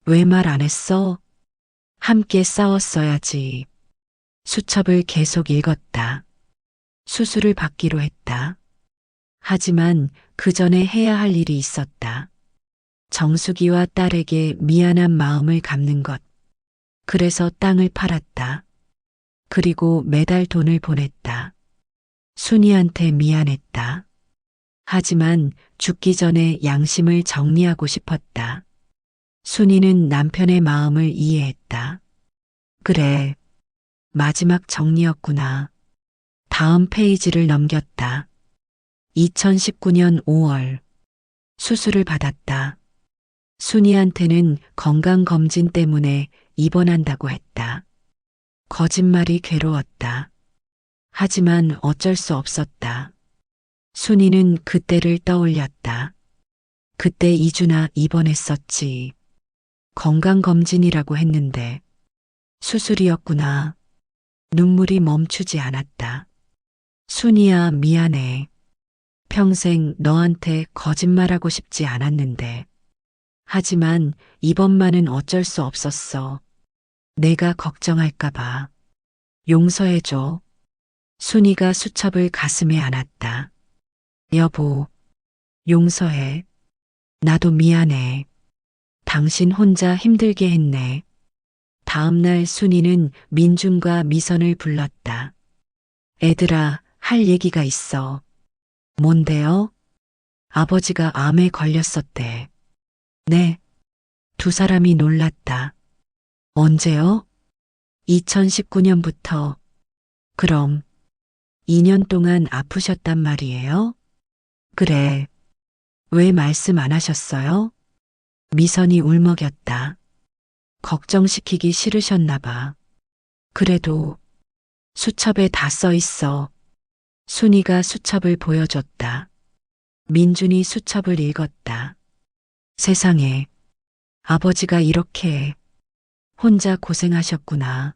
왜 말 안 했어? 함께 싸웠어야지. 수첩을 계속 읽었다. 수술을 받기로 했다. 하지만 그 전에 해야 할 일이 있었다. 정수기와 딸에게 미안한 마음을 갚는 것. 그래서 땅을 팔았다. 그리고 매달 돈을 보냈다. 순이한테 미안했다. 하지만 죽기 전에 양심을 정리하고 싶었다. 순이는 남편의 마음을 이해했다. 그래, 마지막 정리였구나. 다음 페이지를 넘겼다. 2019년 5월 수술을 받았다. 순이한테는 건강검진 때문에 입원한다고 했다. 거짓말이 괴로웠다. 하지만 어쩔 수 없었다. 순이는 그때를 떠올렸다. 그때 이준아 입원했었지. 건강검진이라고 했는데 수술이었구나. 눈물이 멈추지 않았다. 순이야, 미안해. 평생 너한테 거짓말하고 싶지 않았는데. 하지만 이번만은 어쩔 수 없었어. 내가 걱정할까봐. 용서해줘. 순이가 수첩을 가슴에 안았다. 여보, 용서해. 나도 미안해. 당신 혼자 힘들게 했네. 다음 날 순이는 민준과 미선을 불렀다. 애들아, 할 얘기가 있어. 뭔데요? 아버지가 암에 걸렸었대. 네. 두 사람이 놀랐다. 언제요? 2019년부터. 그럼 2년 동안 아프셨단 말이에요? 그래. 왜 말씀 안 하셨어요? 미선이 울먹였다. 걱정시키기 싫으셨나 봐. 그래도 수첩에 다 써 있어. 순이가 수첩을 보여줬다. 민준이 수첩을 읽었다. 세상에, 아버지가 이렇게 혼자 고생하셨구나.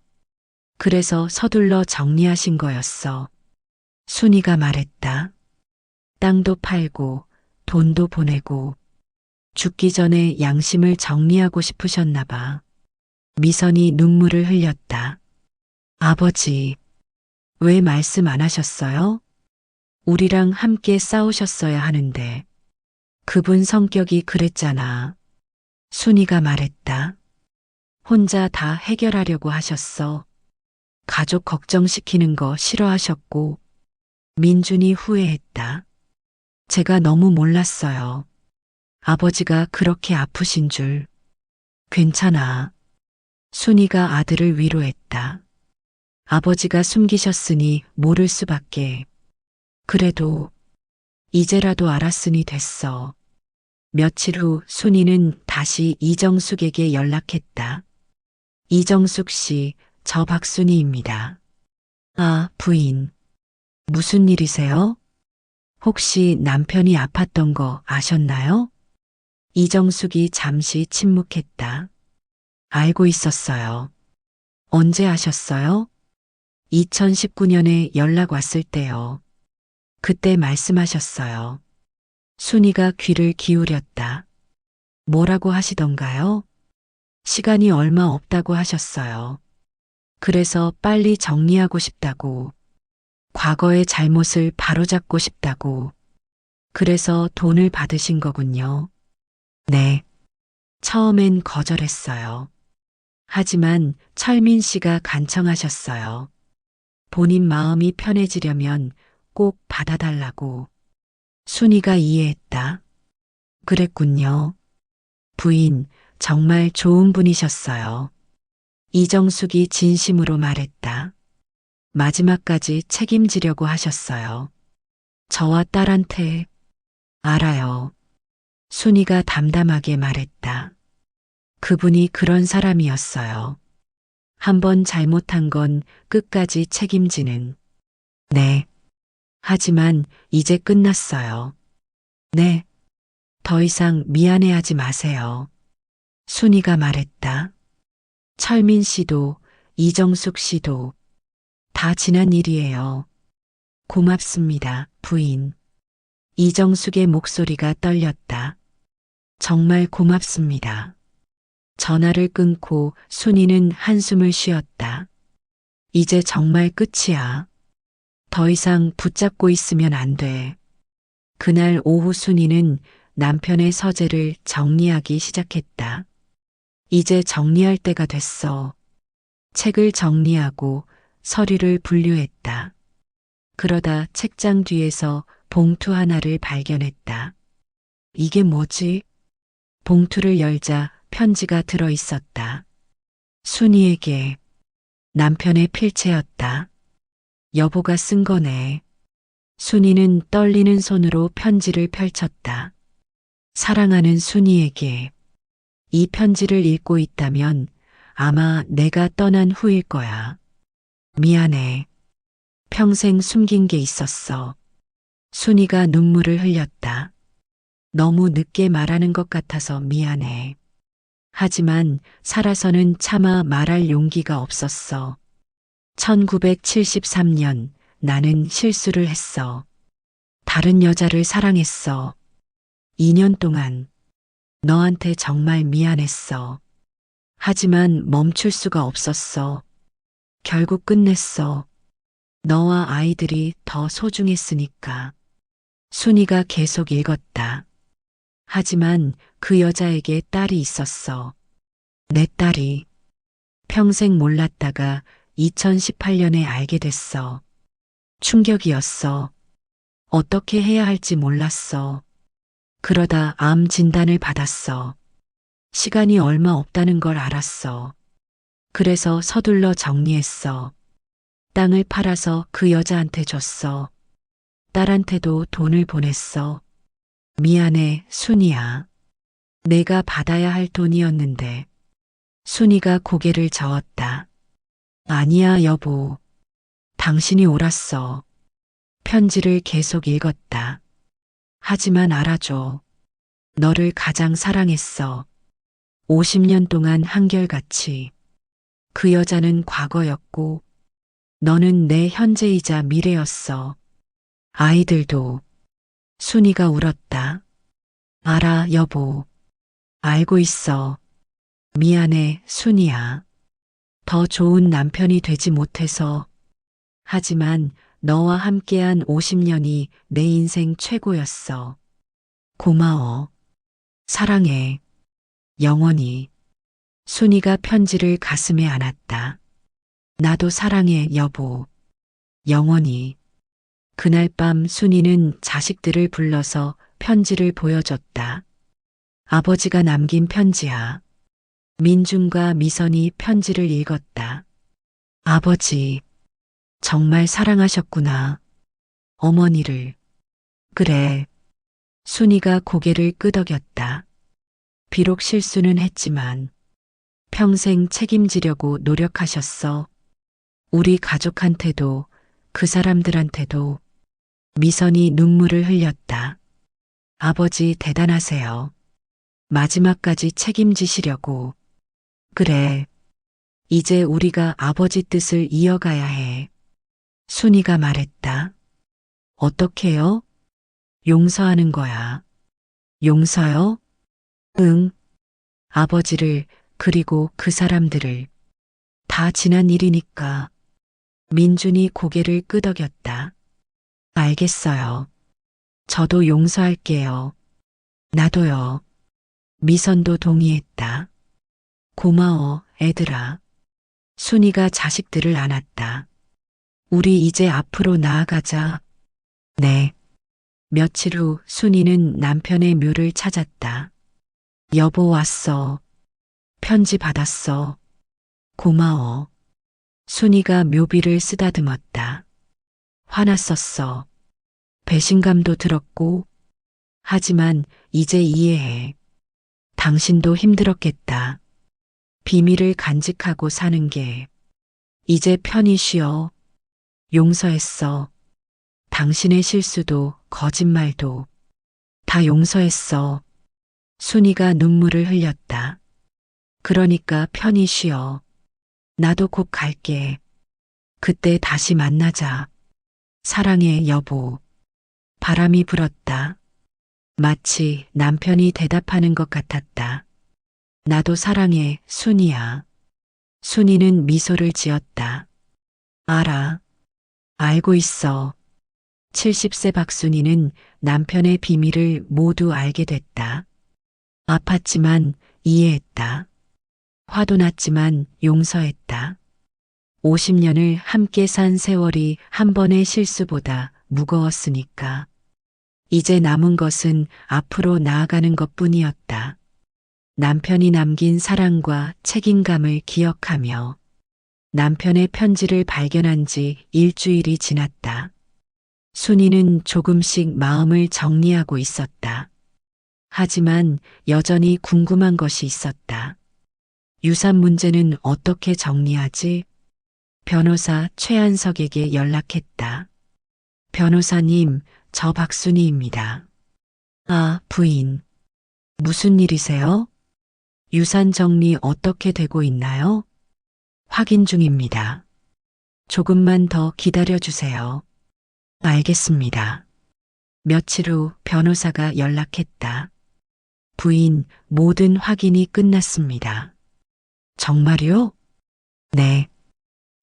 그래서 서둘러 정리하신 거였어. 순이가 말했다. 땅도 팔고 돈도 보내고 죽기 전에 양심을 정리하고 싶으셨나 봐. 미선이 눈물을 흘렸다. 아버지, 왜 말씀 안 하셨어요? 우리랑 함께 싸우셨어야 하는데. 그분 성격이 그랬잖아. 순이가 말했다. 혼자 다 해결하려고 하셨어. 가족 걱정시키는 거 싫어하셨고. 민준이 후회했다. 제가 너무 몰랐어요. 아버지가 그렇게 아프신 줄. 괜찮아. 순이가 아들을 위로했다. 아버지가 숨기셨으니 모를 수밖에. 그래도 이제라도 알았으니 됐어. 며칠 후 순이는 다시 이정숙에게 연락했다. 이정숙 씨, 저 박순이입니다. 아, 부인. 무슨 일이세요? 혹시 남편이 아팠던 거 아셨나요? 이정숙이 잠시 침묵했다. 알고 있었어요. 언제 아셨어요? 2019년에 연락 왔을 때요. 그때 말씀하셨어요. 순이가 귀를 기울였다. 뭐라고 하시던가요? 시간이 얼마 없다고 하셨어요. 그래서 빨리 정리하고 싶다고. 과거의 잘못을 바로잡고 싶다고. 그래서 돈을 받으신 거군요. 네. 처음엔 거절했어요. 하지만 철민 씨가 간청하셨어요. 본인 마음이 편해지려면 꼭 받아달라고. 순이가 이해했다. 그랬군요. 부인, 정말 좋은 분이셨어요. 이정숙이 진심으로 말했다. 마지막까지 책임지려고 하셨어요. 저와 딸한테. 알아요. 순이가 담담하게 말했다. 그분이 그런 사람이었어요. 한번 잘못한 건 끝까지 책임지는. 네. 하지만 이제 끝났어요. 네. 더 이상 미안해하지 마세요. 순이가 말했다. 철민 씨도 이정숙 씨도 다 지난 일이에요. 고맙습니다, 부인. 이정숙의 목소리가 떨렸다. 정말 고맙습니다. 전화를 끊고 순이는 한숨을 쉬었다. 이제 정말 끝이야. 더 이상 붙잡고 있으면 안 돼. 그날 오후 순이는 남편의 서재를 정리하기 시작했다. 이제 정리할 때가 됐어. 책을 정리하고 서류를 분류했다. 그러다 책장 뒤에서 봉투 하나를 발견했다. 이게 뭐지? 봉투를 열자 편지가 들어 있었다. 순이에게. 남편의 필체였다. 여보가 쓴 거네. 순이는 떨리는 손으로 편지를 펼쳤다. 사랑하는 순이에게 이 편지를 읽고 있다면 아마 내가 떠난 후일 거야. 미안해. 평생 숨긴 게 있었어. 순이가 눈물을 흘렸다. 너무 늦게 말하는 것 같아서 미안해. 하지만 살아서는 차마 말할 용기가 없었어. 1973년 나는 실수를 했어. 다른 여자를 사랑했어. 2년 동안 너한테 정말 미안했어. 하지만 멈출 수가 없었어. 결국 끝냈어. 너와 아이들이 더 소중했으니까. 순이가 계속 읽었다. 하지만 그 여자에게 딸이 있었어. 내 딸이. 평생 몰랐다가 2018년에 알게 됐어. 충격이었어. 어떻게 해야 할지 몰랐어. 그러다 암 진단을 받았어. 시간이 얼마 없다는 걸 알았어. 그래서 서둘러 정리했어. 땅을 팔아서 그 여자한테 줬어. 딸한테도 돈을 보냈어. 미안해, 순이야. 내가 받아야 할 돈이었는데. 순이가 고개를 저었다. 아니야, 여보. 당신이 옳았어. 편지를 계속 읽었다. 하지만 알아줘. 너를 가장 사랑했어. 50년 동안 한결같이. 그 여자는 과거였고, 너는 내 현재이자 미래였어. 아이들도. 순이가 울었다. 알아, 여보. 알고 있어. 미안해, 순이야. 더 좋은 남편이 되지 못해서. 하지만 너와 함께한 50년이 내 인생 최고였어. 고마워. 사랑해. 영원히. 순이가 편지를 가슴에 안았다. 나도 사랑해, 여보. 영원히. 그날 밤 순이는 자식들을 불러서 편지를 보여줬다. 아버지가 남긴 편지야. 민준과 미선이 편지를 읽었다. 아버지, 정말 사랑하셨구나. 어머니를. 그래. 순이가 고개를 끄덕였다. 비록 실수는 했지만 평생 책임지려고 노력하셨어. 우리 가족한테도 그 사람들한테도. 미선이 눈물을 흘렸다. 아버지 대단하세요. 마지막까지 책임지시려고. 그래. 이제 우리가 아버지 뜻을 이어가야 해. 순이가 말했다. 어떻게요? 용서하는 거야. 용서요? 응. 아버지를, 그리고 그 사람들을. 다 지난 일이니까. 민준이 고개를 끄덕였다. 알겠어요. 저도 용서할게요. 나도요. 미선도 동의했다. 고마워, 애들아. 순이가 자식들을 안았다. 우리 이제 앞으로 나아가자. 네. 며칠 후 순이는 남편의 묘를 찾았다. 여보 왔어. 편지 받았어. 고마워. 순이가 묘비를 쓰다듬었다. 화났었어. 배신감도 들었고. 하지만 이제 이해해. 당신도 힘들었겠다. 비밀을 간직하고 사는 게. 이제 편히 쉬어. 용서했어. 당신의 실수도 거짓말도 다 용서했어. 순이가 눈물을 흘렸다. 그러니까 편히 쉬어. 나도 곧 갈게. 그때 다시 만나자. 사랑해, 여보. 바람이 불었다. 마치 남편이 대답하는 것 같았다. 나도 사랑해, 순이야. 순이는 미소를 지었다. 알아. 알고 있어. 70세 박순이는 남편의 비밀을 모두 알게 됐다. 아팠지만 이해했다. 화도 났지만 용서했다. 50년을 함께 산 세월이 한 번의 실수보다 무거웠으니까. 이제 남은 것은 앞으로 나아가는 것뿐이었다. 남편이 남긴 사랑과 책임감을 기억하며 남편의 편지를 발견한 지 일주일이 지났다. 순이는 조금씩 마음을 정리하고 있었다. 하지만 여전히 궁금한 것이 있었다. 유산 문제는 어떻게 정리하지? 변호사 최한석에게 연락했다. 변호사님, 저 박순희입니다. 아, 부인. 무슨 일이세요? 유산 정리 어떻게 되고 있나요? 확인 중입니다. 조금만 더 기다려 주세요. 알겠습니다. 며칠 후 변호사가 연락했다. 부인, 모든 확인이 끝났습니다. 정말요? 네.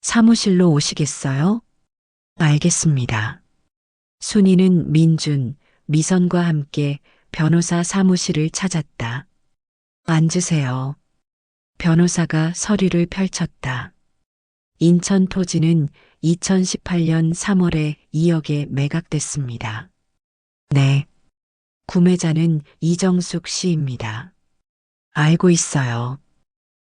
사무실로 오시겠어요? 알겠습니다. 순이는 민준, 미선과 함께 변호사 사무실을 찾았다. 앉으세요. 변호사가 서류를 펼쳤다. 인천 토지는 2018년 3월에 2억에 매각됐습니다. 네. 구매자는 이정숙 씨입니다. 알고 있어요.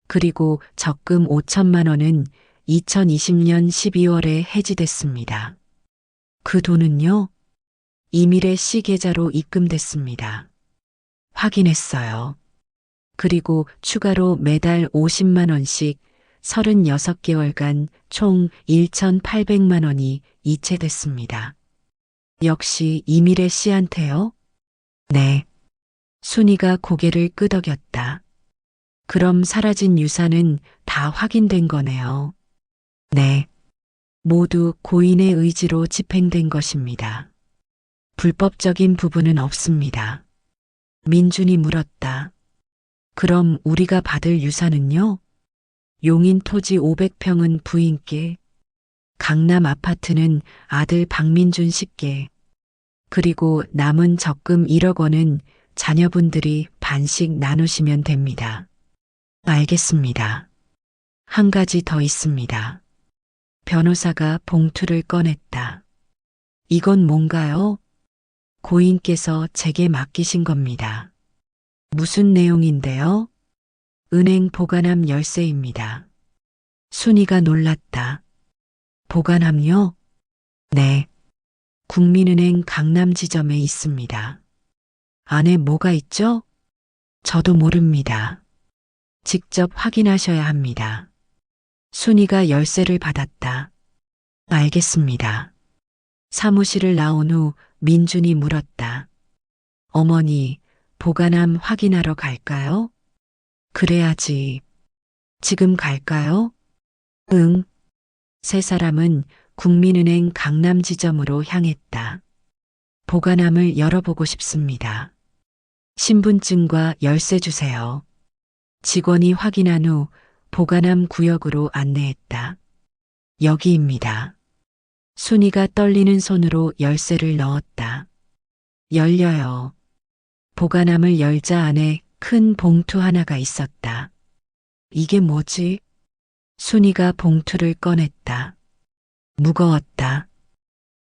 그리고 적금 5천만 원은 2020년 12월에 해지됐습니다. 그 돈은요? 이미래 씨 계좌로 입금됐습니다. 확인했어요. 그리고 추가로 매달 50만 원씩 36개월간 총 1,800만 원이 이체됐습니다. 역시 이미래 씨한테요? 네. 순이가 고개를 끄덕였다. 그럼 사라진 유산은 다 확인된 거네요. 네. 모두 고인의 의지로 집행된 것입니다. 불법적인 부분은 없습니다. 민준이 물었다. 그럼 우리가 받을 유산은요? 용인 토지 500평은 부인께, 강남 아파트는 아들 박민준 씨께, 그리고 남은 적금 1억 원은 자녀분들이 반씩 나누시면 됩니다. 알겠습니다. 한 가지 더 있습니다. 변호사가 봉투를 꺼냈다. 이건 뭔가요? 고인께서 제게 맡기신 겁니다. 무슨 내용인데요? 은행 보관함 열쇠입니다. 순이가 놀랐다. 보관함요? 네. 국민은행 강남 지점에 있습니다. 안에 뭐가 있죠? 저도 모릅니다. 직접 확인하셔야 합니다. 순이가 열쇠를 받았다. 알겠습니다. 사무실을 나온 후 민준이 물었다. 어머니, 보관함 확인하러 갈까요? 그래야지. 지금 갈까요? 응. 세 사람은 국민은행 강남 지점으로 향했다. 보관함을 열어보고 싶습니다. 신분증과 열쇠 주세요. 직원이 확인한 후 보관함 구역으로 안내했다. 여기입니다. 순이가 떨리는 손으로 열쇠를 넣었다. 열려요. 보관함을 열자 안에 큰 봉투 하나가 있었다. 이게 뭐지? 순이가 봉투를 꺼냈다. 무거웠다.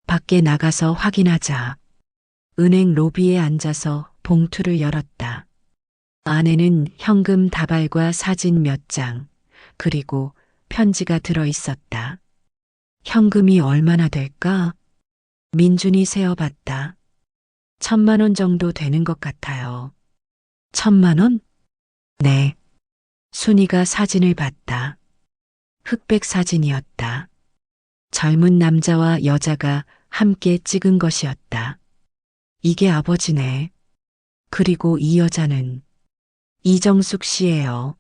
밖에 나가서 확인하자. 은행 로비에 앉아서 봉투를 열었다. 안에는 현금 다발과 사진 몇 장, 그리고 편지가 들어 있었다. 현금이 얼마나 될까? 민준이 세어봤다. 1,000만 원 정도 되는 것 같아요. 1,000만 원? 네. 순이가 사진을 봤다. 흑백 사진이었다. 젊은 남자와 여자가 함께 찍은 것이었다. 이게 아버지네. 그리고 이 여자는 이정숙 씨예요.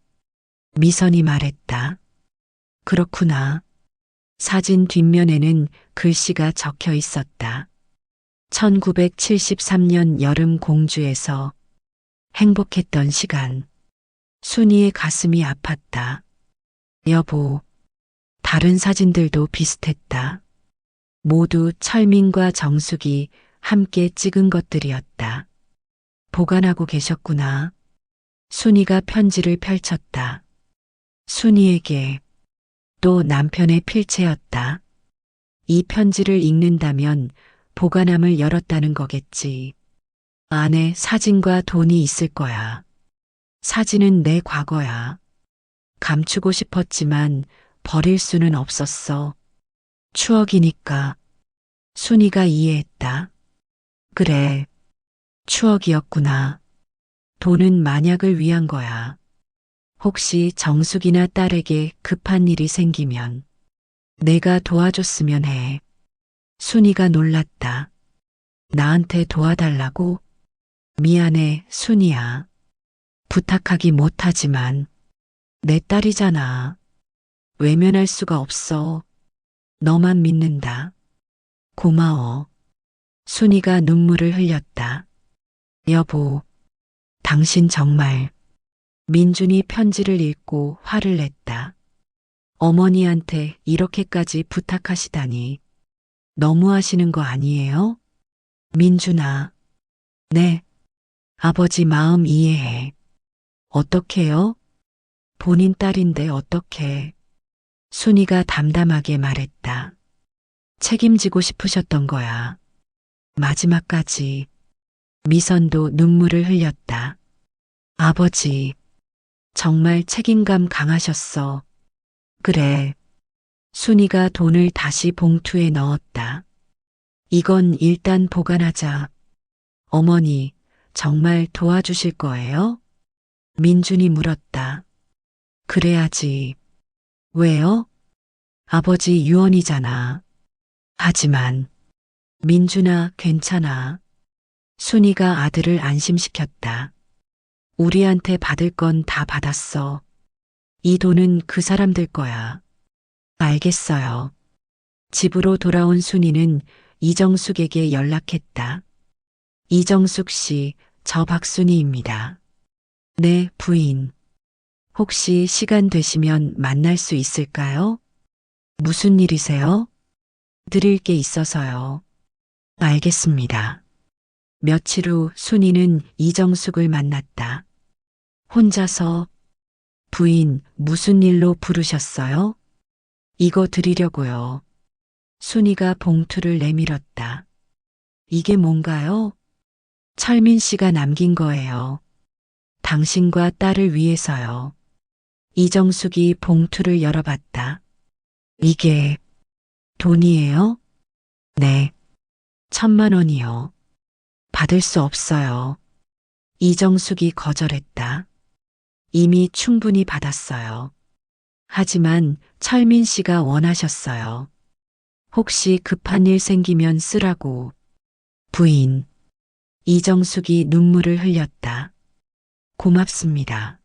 미선이 말했다. 그렇구나. 사진 뒷면에는 글씨가 적혀 있었다. 1973년 여름 공주에서 행복했던 시간. 순이의 가슴이 아팠다. 여보, 다른 사진들도 비슷했다. 모두 철민과 정숙이 함께 찍은 것들이었다. 보관하고 계셨구나. 순이가 편지를 펼쳤다. 순이에게 또 남편의 필체였다. 이 편지를 읽는다면 보관함을 열었다는 거겠지. 안에 사진과 돈이 있을 거야. 사진은 내 과거야. 감추고 싶었지만 버릴 수는 없었어. 추억이니까. 순이가 이해했다. 그래, 추억이었구나. 돈은 만약을 위한 거야. 혹시 정숙이나 딸에게 급한 일이 생기면 내가 도와줬으면 해. 순이가 놀랐다. 나한테 도와달라고? 미안해, 순이야. 부탁하기 못하지만 내 딸이잖아. 외면할 수가 없어. 너만 믿는다. 고마워. 순이가 눈물을 흘렸다. 여보, 당신 정말. 민준이 편지를 읽고 화를 냈다. 어머니한테 이렇게까지 부탁하시다니. 너무하시는 거 아니에요? 민준아. 네. 아버지 마음 이해해. 어떡해요? 본인 딸인데 어떡해. 순이가 담담하게 말했다. 책임지고 싶으셨던 거야. 마지막까지. 미선도 눈물을 흘렸다. 아버지, 정말 책임감 강하셨어. 그래. 순이가 돈을 다시 봉투에 넣었다. 이건 일단 보관하자. 어머니, 정말 도와주실 거예요? 민준이 물었다. 그래야지. 왜요? 아버지 유언이잖아. 하지만, 민준아, 괜찮아. 순이가 아들을 안심시켰다. 우리한테 받을 건 다 받았어. 이 돈은 그 사람들 거야. 알겠어요. 집으로 돌아온 순이는 이정숙에게 연락했다. 이정숙 씨, 저 박순이입니다. 네, 부인. 혹시 시간 되시면 만날 수 있을까요? 무슨 일이세요? 드릴 게 있어서요. 알겠습니다. 며칠 후 순이는 이정숙을 만났다. 혼자서 부인 무슨 일로 부르셨어요? 이거 드리려고요. 순이가 봉투를 내밀었다. 이게 뭔가요? 철민 씨가 남긴 거예요. 당신과 딸을 위해서요. 이정숙이 봉투를 열어봤다. 이게 돈이에요? 네. 1,000만 원이요. 받을 수 없어요. 이정숙이 거절했다. 이미 충분히 받았어요. 하지만 철민 씨가 원하셨어요. 혹시 급한 일 생기면 쓰라고. 부인. 이정숙이 눈물을 흘렸다. 고맙습니다.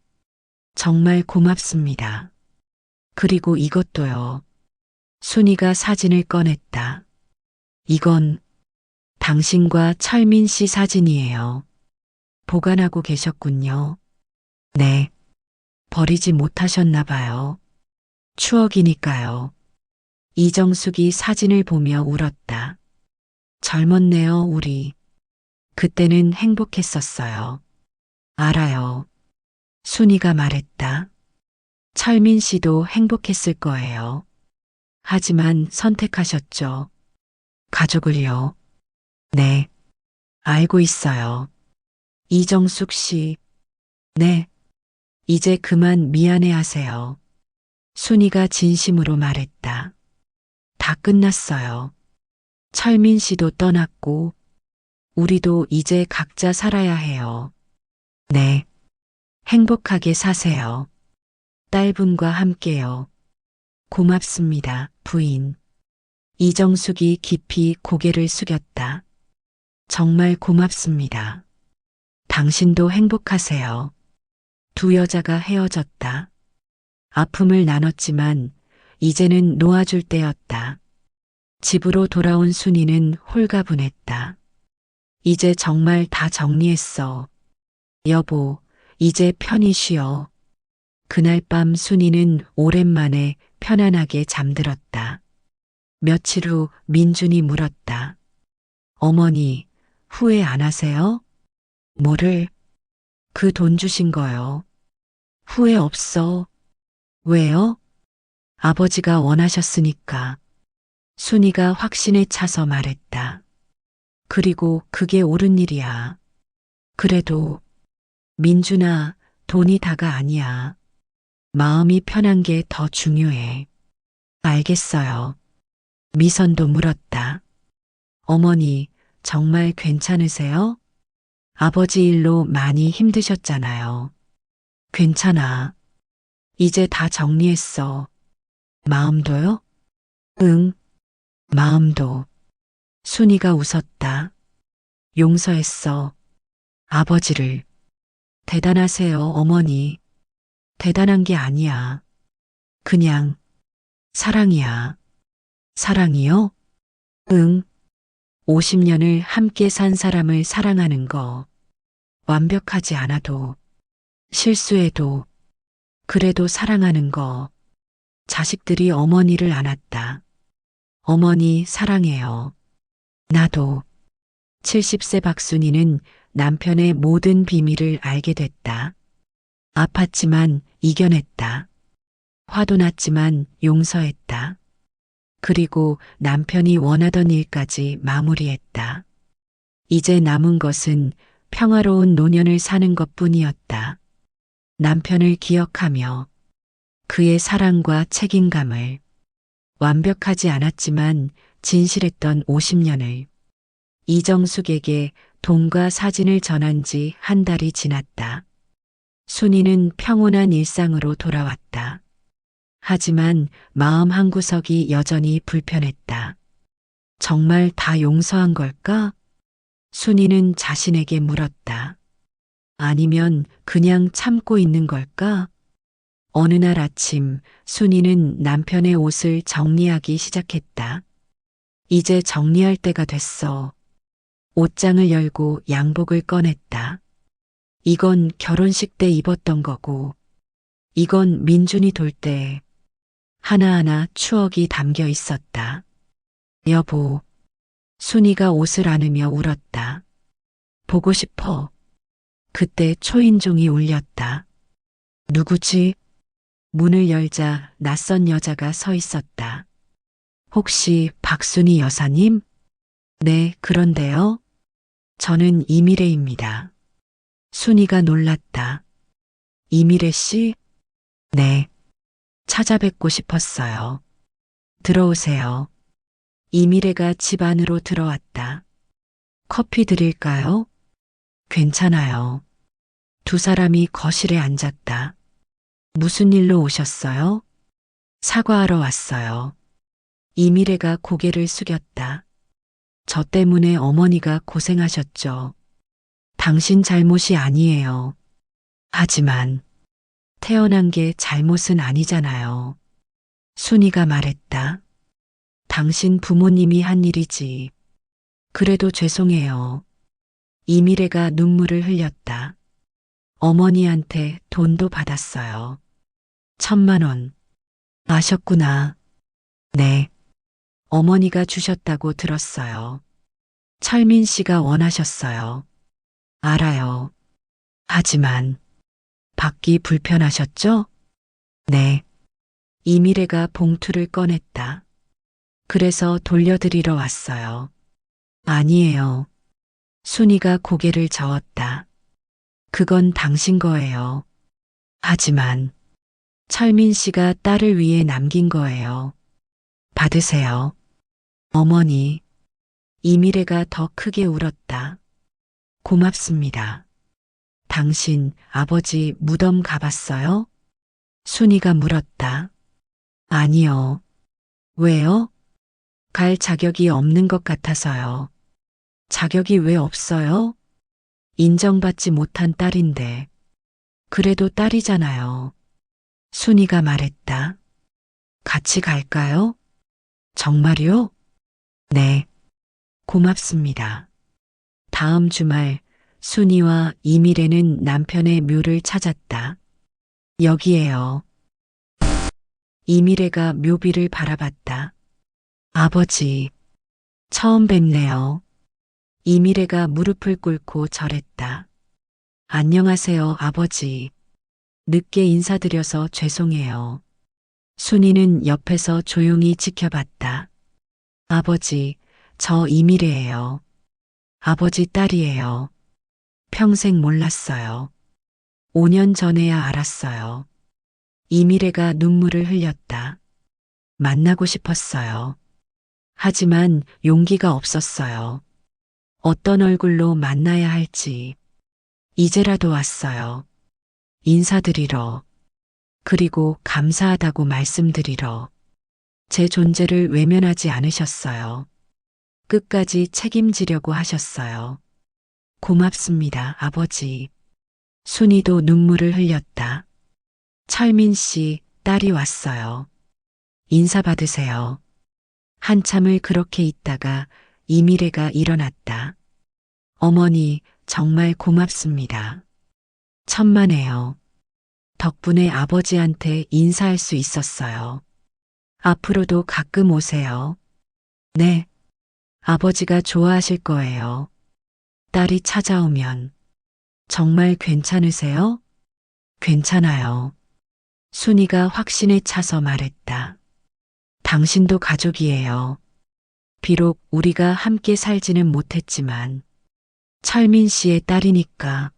정말 고맙습니다. 그리고 이것도요. 순이가 사진을 꺼냈다. 이건 당신과 철민 씨 사진이에요. 보관하고 계셨군요. 네. 버리지 못하셨나 봐요. 추억이니까요. 이정숙이 사진을 보며 울었다. 젊었네요, 우리. 그때는 행복했었어요. 알아요. 순이가 말했다. 철민 씨도 행복했을 거예요. 하지만 선택하셨죠. 가족을요. 네. 알고 있어요. 이정숙 씨. 네. 이제 그만 미안해 하세요. 순이가 진심으로 말했다. 다 끝났어요. 철민 씨도 떠났고, 우리도 이제 각자 살아야 해요. 네. 행복하게 사세요. 딸분과 함께요. 고맙습니다, 부인. 이정숙이 깊이 고개를 숙였다. 정말 고맙습니다. 당신도 행복하세요. 두 여자가 헤어졌다. 아픔을 나눴지만 이제는 놓아줄 때였다. 집으로 돌아온 순이는 홀가분했다. 이제 정말 다 정리했어. 여보, 이제 편히 쉬어. 그날 밤 순이는 오랜만에 편안하게 잠들었다. 며칠 후 민준이 물었다. 어머니, 후회 안 하세요? 뭐를? 그 돈 주신 거요. 후회 없어. 왜요? 아버지가 원하셨으니까. 순이가 확신에 차서 말했다. 그리고 그게 옳은 일이야. 그래도 민준아, 돈이 다가 아니야. 마음이 편한 게 더 중요해. 알겠어요. 미선도 물었다. 어머니, 정말 괜찮으세요? 아버지 일로 많이 힘드셨잖아요. 괜찮아. 이제 다 정리했어. 마음도요? 응, 마음도. 순이가 웃었다. 용서했어. 아버지를. 대단하세요, 어머니. 대단한 게 아니야. 그냥 사랑이야. 사랑이요? 응. 50년을 함께 산 사람을 사랑하는 거. 완벽하지 않아도, 실수해도, 그래도 사랑하는 거. 자식들이 어머니를 안았다. 어머니 사랑해요. 나도. 70세 박순이는 남편의 모든 비밀을 알게 됐다. 아팠지만 이겨냈다. 화도 났지만 용서했다. 그리고 남편이 원하던 일까지 마무리했다. 이제 남은 것은 평화로운 노년을 사는 것뿐이었다. 남편을 기억하며 그의 사랑과 책임감을, 완벽하지 않았지만 진실했던 50년을, 이정숙에게 돈과 사진을 전한 지 한 달이 지났다. 순이는 평온한 일상으로 돌아왔다. 하지만 마음 한구석이 여전히 불편했다. 정말 다 용서한 걸까? 순이는 자신에게 물었다. 아니면 그냥 참고 있는 걸까? 어느 날 아침 순이는 남편의 옷을 정리하기 시작했다. 이제 정리할 때가 됐어. 옷장을 열고 양복을 꺼냈다. 이건 결혼식 때 입었던 거고, 이건 민준이 돌 때 하나하나 추억이 담겨 있었다. 여보, 순이가 옷을 안으며 울었다. 보고 싶어. 그때 초인종이 울렸다. 누구지? 문을 열자 낯선 여자가 서 있었다. 혹시 박순이 여사님? 네, 그런데요. 저는 이미래입니다. 순이가 놀랐다. 이미래 씨? 네. 찾아뵙고 싶었어요. 들어오세요. 이미래가 집 안으로 들어왔다. 커피 드릴까요? 괜찮아요. 두 사람이 거실에 앉았다. 무슨 일로 오셨어요? 사과하러 왔어요. 이미래가 고개를 숙였다. 저 때문에 어머니가 고생하셨죠. 당신 잘못이 아니에요. 하지만 태어난 게 잘못은 아니잖아요. 순이가 말했다. 당신 부모님이 한 일이지. 그래도 죄송해요. 이미래가 눈물을 흘렸다. 어머니한테 돈도 받았어요. 1,000만 원. 아셨구나. 네. 어머니가 주셨다고 들었어요. 철민 씨가 원하셨어요. 알아요. 하지만 받기 불편하셨죠? 네. 이미래가 봉투를 꺼냈다. 그래서 돌려드리러 왔어요. 아니에요. 순이가 고개를 저었다. 그건 당신 거예요. 하지만 철민 씨가 딸을 위해 남긴 거예요. 받으세요. 어머니. 이미래가 더 크게 울었다. 고맙습니다. 당신 아버지 무덤 가봤어요? 순이가 물었다. 아니요. 왜요? 갈 자격이 없는 것 같아서요. 자격이 왜 없어요? 인정받지 못한 딸인데. 그래도 딸이잖아요. 순이가 말했다. 같이 갈까요? 정말요? 네. 고맙습니다. 다음 주말 순이와 이미래는 남편의 묘를 찾았다. 여기에요. 이미래가 묘비를 바라봤다. 아버지, 처음 뵙네요. 이미래가 무릎을 꿇고 절했다. 안녕하세요, 아버지. 늦게 인사드려서 죄송해요. 순이는 옆에서 조용히 지켜봤다. 아버지, 저 이미래예요. 아버지 딸이에요. 평생 몰랐어요. 5년 전에야 알았어요. 이미래가 눈물을 흘렸다. 만나고 싶었어요. 하지만 용기가 없었어요. 어떤 얼굴로 만나야 할지. 이제라도 왔어요. 인사드리러. 그리고 감사하다고 말씀드리러. 제 존재를 외면하지 않으셨어요. 끝까지 책임지려고 하셨어요. 고맙습니다, 아버지. 순이도 눈물을 흘렸다. 철민 씨, 딸이 왔어요. 인사 받으세요. 한참을 그렇게 있다가 이미래가 일어났다. 어머니, 정말 고맙습니다. 천만에요. 덕분에 아버지한테 인사할 수 있었어요. 앞으로도 가끔 오세요. 네, 아버지가 좋아하실 거예요. 딸이 찾아오면. 정말 괜찮으세요? 괜찮아요. 순이가 확신에 차서 말했다. 당신도 가족이에요. 비록 우리가 함께 살지는 못했지만 철민 씨의 딸이니까.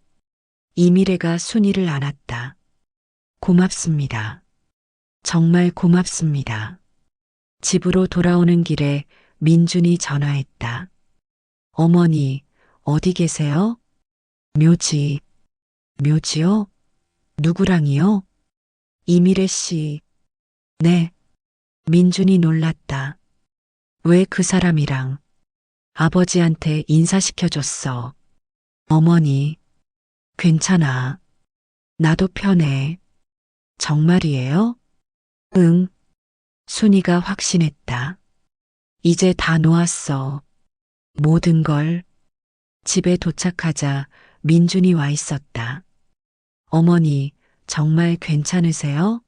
이미래가 순이를 안았다. 고맙습니다. 정말 고맙습니다. 집으로 돌아오는 길에 민준이 전화했다. 어머니, 어디 계세요? 묘지. 묘지요? 누구랑이요? 이미래 씨. 네. 민준이 놀랐다. 왜 그 사람이랑? 아버지한테 인사시켜줬어. 어머니. 괜찮아. 나도 편해. 정말이에요? 응. 순이가 확신했다. 이제 다 놓았어. 모든 걸. 집에 도착하자 민준이 와 있었다. 어머니, 정말 괜찮으세요?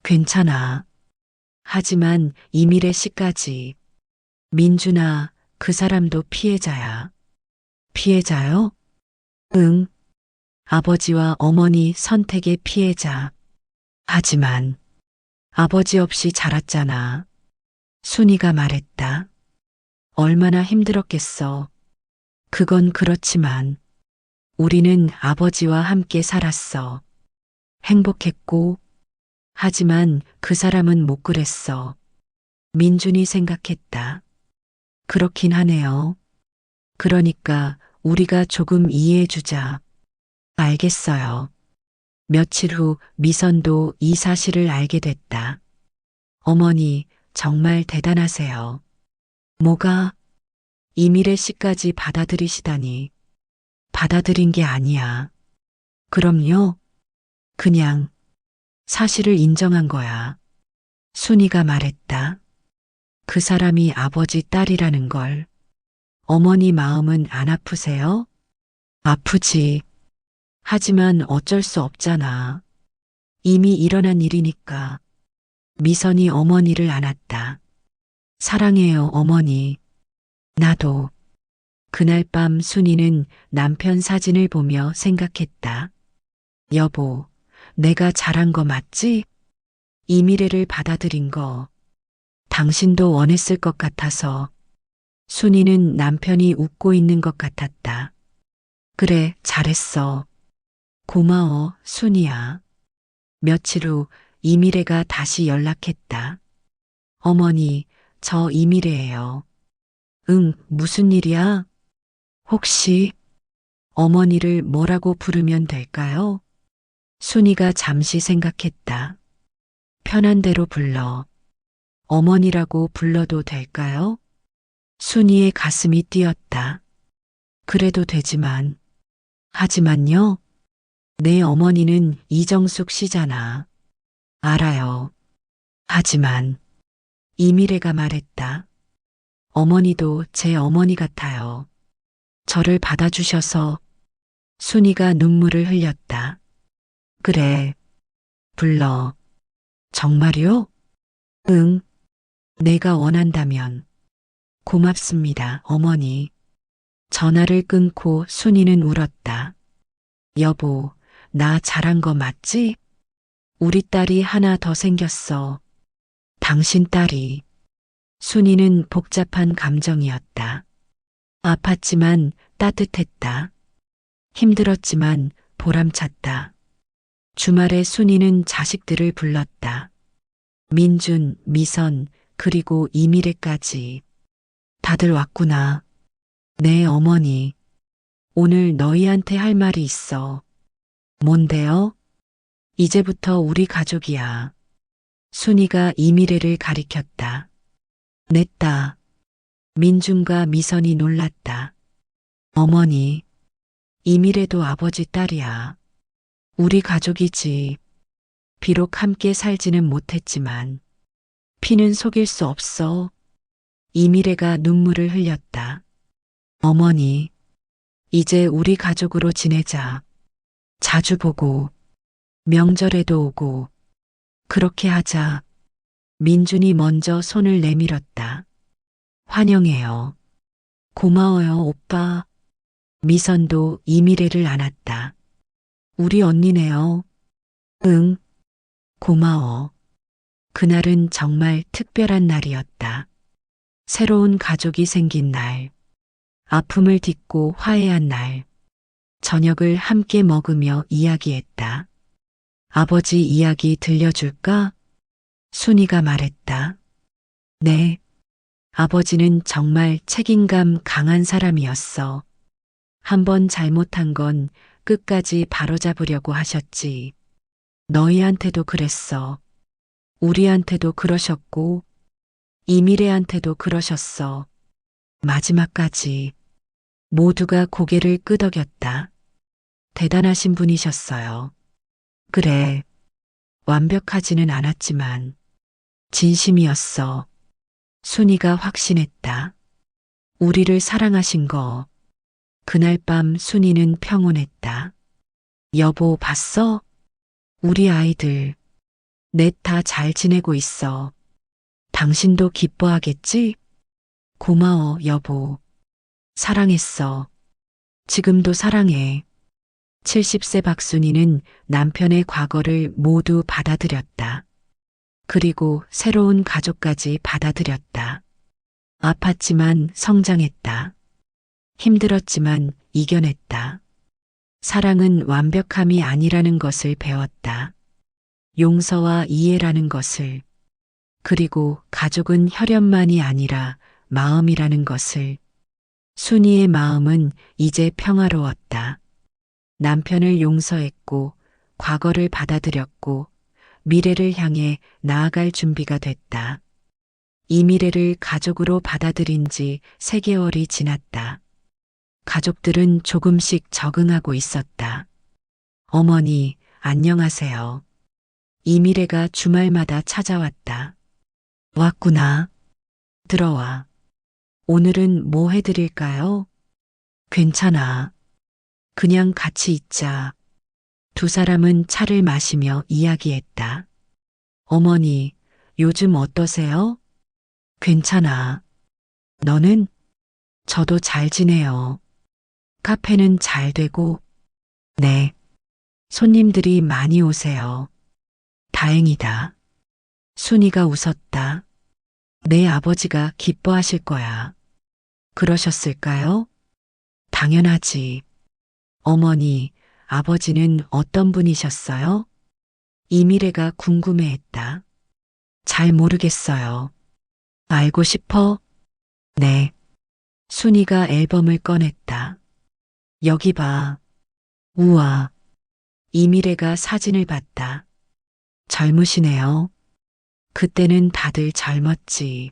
괜찮아. 하지만 이미래 씨까지. 민준아, 그 사람도 피해자야. 피해자요? 응. 아버지와 어머니 선택의 피해자. 하지만 아버지 없이 자랐잖아. 순이가 말했다. 얼마나 힘들었겠어. 그건 그렇지만 우리는 아버지와 함께 살았어. 행복했고, 하지만 그 사람은 못 그랬어. 민준이 생각했다. 그렇긴 하네요. 그러니까 우리가 조금 이해해주자. 알겠어요. 며칠 후 미선도 이 사실을 알게 됐다. 어머니, 정말 대단하세요. 뭐가? 이미래 씨까지 받아들이시다니. 받아들인 게 아니야. 그럼요. 그냥 사실을 인정한 거야. 순이가 말했다. 그 사람이 아버지 딸이라는 걸. 어머니 마음은 안 아프세요? 아프지. 하지만 어쩔 수 없잖아. 이미 일어난 일이니까. 미선이 어머니를 안았다. 사랑해요, 어머니. 나도. 그날 밤 순이는 남편 사진을 보며 생각했다. 여보, 내가 잘한 거 맞지? 이 미래를 받아들인 거. 당신도 원했을 것 같아서. 순이는 남편이 웃고 있는 것 같았다. 그래, 잘했어. 고마워, 순이야. 며칠 후 이미래가 다시 연락했다. 어머니, 저 이미래예요. 응, 무슨 일이야? 혹시 어머니를 뭐라고 부르면 될까요? 순이가 잠시 생각했다. 편한 대로 불러. 어머니라고 불러도 될까요? 순이의 가슴이 뛰었다. 그래도 되지만. 하지만요. 내 어머니는 이정숙 씨잖아. 알아요. 하지만 이미래가 말했다. 어머니도 제 어머니 같아요. 저를 받아주셔서. 순이가 눈물을 흘렸다. 그래. 불러. 정말요? 응. 내가 원한다면. 고맙습니다, 어머니. 전화를 끊고 순이는 울었다. 여보, 나 잘한 거 맞지? 우리 딸이 하나 더 생겼어. 당신 딸이. 순이는 복잡한 감정이었다. 아팠지만 따뜻했다. 힘들었지만 보람찼다. 주말에 순이는 자식들을 불렀다. 민준, 미선, 그리고 이미래까지. 다들 왔구나. 네, 어머니. 오늘 너희한테 할 말이 있어. 뭔데요? 이제부터 우리 가족이야. 순이가 이미래를 가리켰다. 냈다. 민준과 미선이 놀랐다. 어머니, 이미래도 아버지 딸이야. 우리 가족이지. 비록 함께 살지는 못했지만 피는 속일 수 없어. 이미래가 눈물을 흘렸다. 어머니, 이제 우리 가족으로 지내자. 자주 보고, 명절에도 오고, 그렇게 하자. 민준이 먼저 손을 내밀었다. 환영해요. 고마워요, 오빠. 미선도 이미래를 안았다. 우리 언니네요. 응, 고마워. 그날은 정말 특별한 날이었다. 새로운 가족이 생긴 날. 아픔을 딛고 화해한 날. 저녁을 함께 먹으며 이야기했다. 아버지 이야기 들려줄까? 순이가 말했다. 네. 아버지는 정말 책임감 강한 사람이었어. 한번 잘못한 건 끝까지 바로잡으려고 하셨지. 너희한테도 그랬어. 우리한테도 그러셨고, 이미래한테도 그러셨어. 마지막까지 모두가 고개를 끄덕였다. 대단하신 분이셨어요. 그래, 완벽하지는 않았지만 진심이었어. 순이가 확신했다. 우리를 사랑하신 거. 그날 밤 순이는 평온했다. 여보, 봤어? 우리 아이들 넷 다 잘 지내고 있어. 당신도 기뻐하겠지? 고마워, 여보. 사랑했어. 지금도 사랑해. 70세 박순이는 남편의 과거를 모두 받아들였다. 그리고 새로운 가족까지 받아들였다. 아팠지만 성장했다. 힘들었지만 이겨냈다. 사랑은 완벽함이 아니라는 것을 배웠다. 용서와 이해라는 것을. 그리고 가족은 혈연만이 아니라 마음이라는 것을. 순이의 마음은 이제 평화로웠다. 남편을 용서했고, 과거를 받아들였고, 미래를 향해 나아갈 준비가 됐다. 이 미래를 가족으로 받아들인 지 3개월이 지났다. 가족들은 조금씩 적응하고 있었다. 어머니, 안녕하세요. 이 미래가 주말마다 찾아왔다. 왔구나. 들어와. 오늘은 뭐 해드릴까요? 괜찮아. 그냥 같이 있자. 두 사람은 차를 마시며 이야기했다. 어머니, 요즘 어떠세요? 괜찮아. 너는? 저도 잘 지내요. 카페는 잘 되고, 네. 손님들이 많이 오세요. 다행이다. 순이가 웃었다. 내 아버지가 기뻐하실 거야. 그러셨을까요? 당연하지. 어머니, 아버지는 어떤 분이셨어요? 이미래가 궁금해했다. 잘 모르겠어요. 알고 싶어? 네. 순이가 앨범을 꺼냈다. 여기 봐. 우와. 이미래가 사진을 봤다. 젊으시네요. 그때는 다들 젊었지.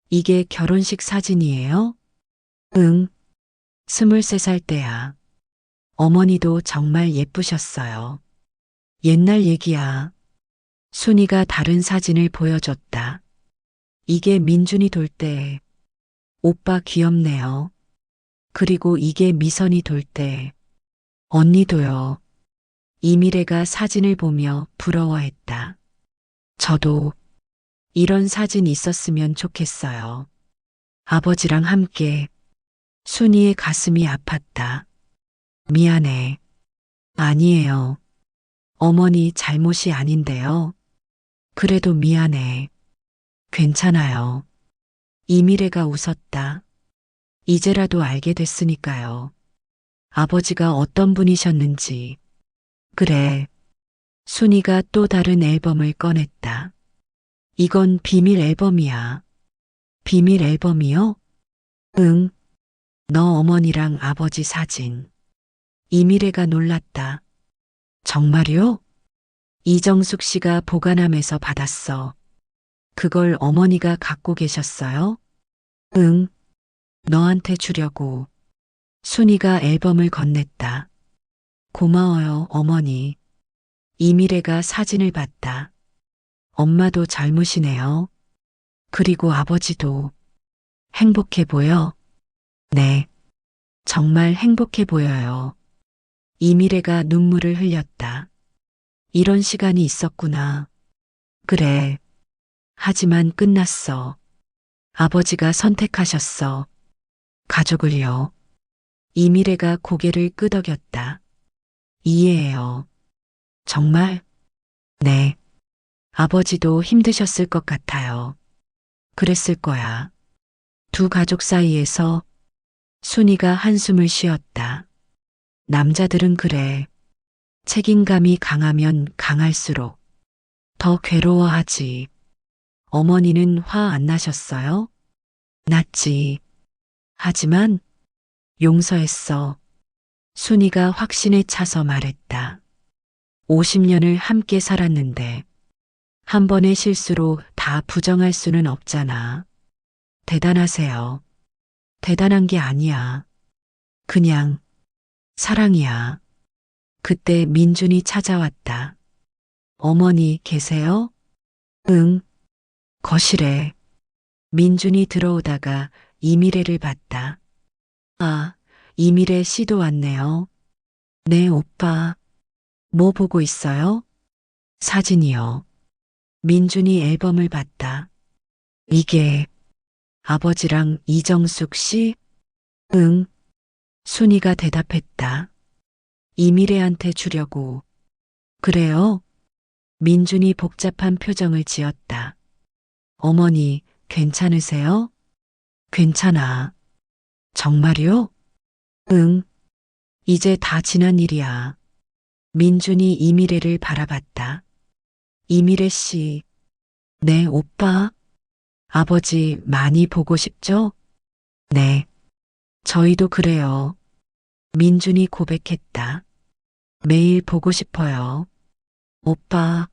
이게 결혼식 사진이에요? 응. 23살 때야. 어머니도 정말 예쁘셨어요. 옛날 얘기야. 순이가 다른 사진을 보여줬다. 이게 민준이 돌 때. 오빠 귀엽네요. 그리고 이게 미선이 돌 때. 언니도요. 이미래가 사진을 보며 부러워했다. 저도 이런 사진 있었으면 좋겠어요. 아버지랑 함께. 순이의 가슴이 아팠다. 미안해. 아니에요. 어머니 잘못이 아닌데요. 그래도 미안해. 괜찮아요. 이미래가 웃었다. 이제라도 알게 됐으니까요. 아버지가 어떤 분이셨는지. 그래. 순이가 또 다른 앨범을 꺼냈다. 이건 비밀 앨범이야. 비밀 앨범이요? 응. 너 어머니랑 아버지 사진. 이미래가 놀랐다. 정말요? 이정숙 씨가 보관함에서 받았어. 그걸 어머니가 갖고 계셨어요? 응, 너한테 주려고. 순이가 앨범을 건넸다. 고마워요, 어머니. 이미래가 사진을 봤다. 엄마도 젊으시네요. 그리고 아버지도 행복해 보여. 네, 정말 행복해 보여요. 이미래가 눈물을 흘렸다. 이런 시간이 있었구나. 그래. 하지만 끝났어. 아버지가 선택하셨어. 가족을요. 이미래가 고개를 끄덕였다. 이해해요. 정말? 네. 아버지도 힘드셨을 것 같아요. 그랬을 거야. 두 가족 사이에서 순이가 한숨을 쉬었다. 남자들은 그래. 책임감이 강하면 강할수록 더 괴로워하지. 어머니는 화 안 나셨어요? 났지. 하지만 용서했어. 순이가 확신에 차서 말했다. 50년을 함께 살았는데 한 번의 실수로 다 부정할 수는 없잖아. 대단하세요. 대단한 게 아니야. 그냥 사랑이야. 그때 민준이 찾아왔다. 어머니 계세요? 응, 거실에. 민준이 들어오다가 이미래를 봤다. 아, 이미래 씨도 왔네요. 네, 오빠. 뭐 보고 있어요? 사진이요. 민준이 앨범을 봤다. 이게 아버지랑 이정숙 씨? 응. 순이가 대답했다. 이미래한테 주려고. 그래요? 민준이 복잡한 표정을 지었다. 어머니, 괜찮으세요? 괜찮아. 정말요? 응. 이제 다 지난 일이야. 민준이 이미래를 바라봤다. 이미래 씨. 네, 오빠. 아버지 많이 보고 싶죠? 네. 저희도 그래요. 민준이 고백했다. 매일 보고 싶어요. 오빠.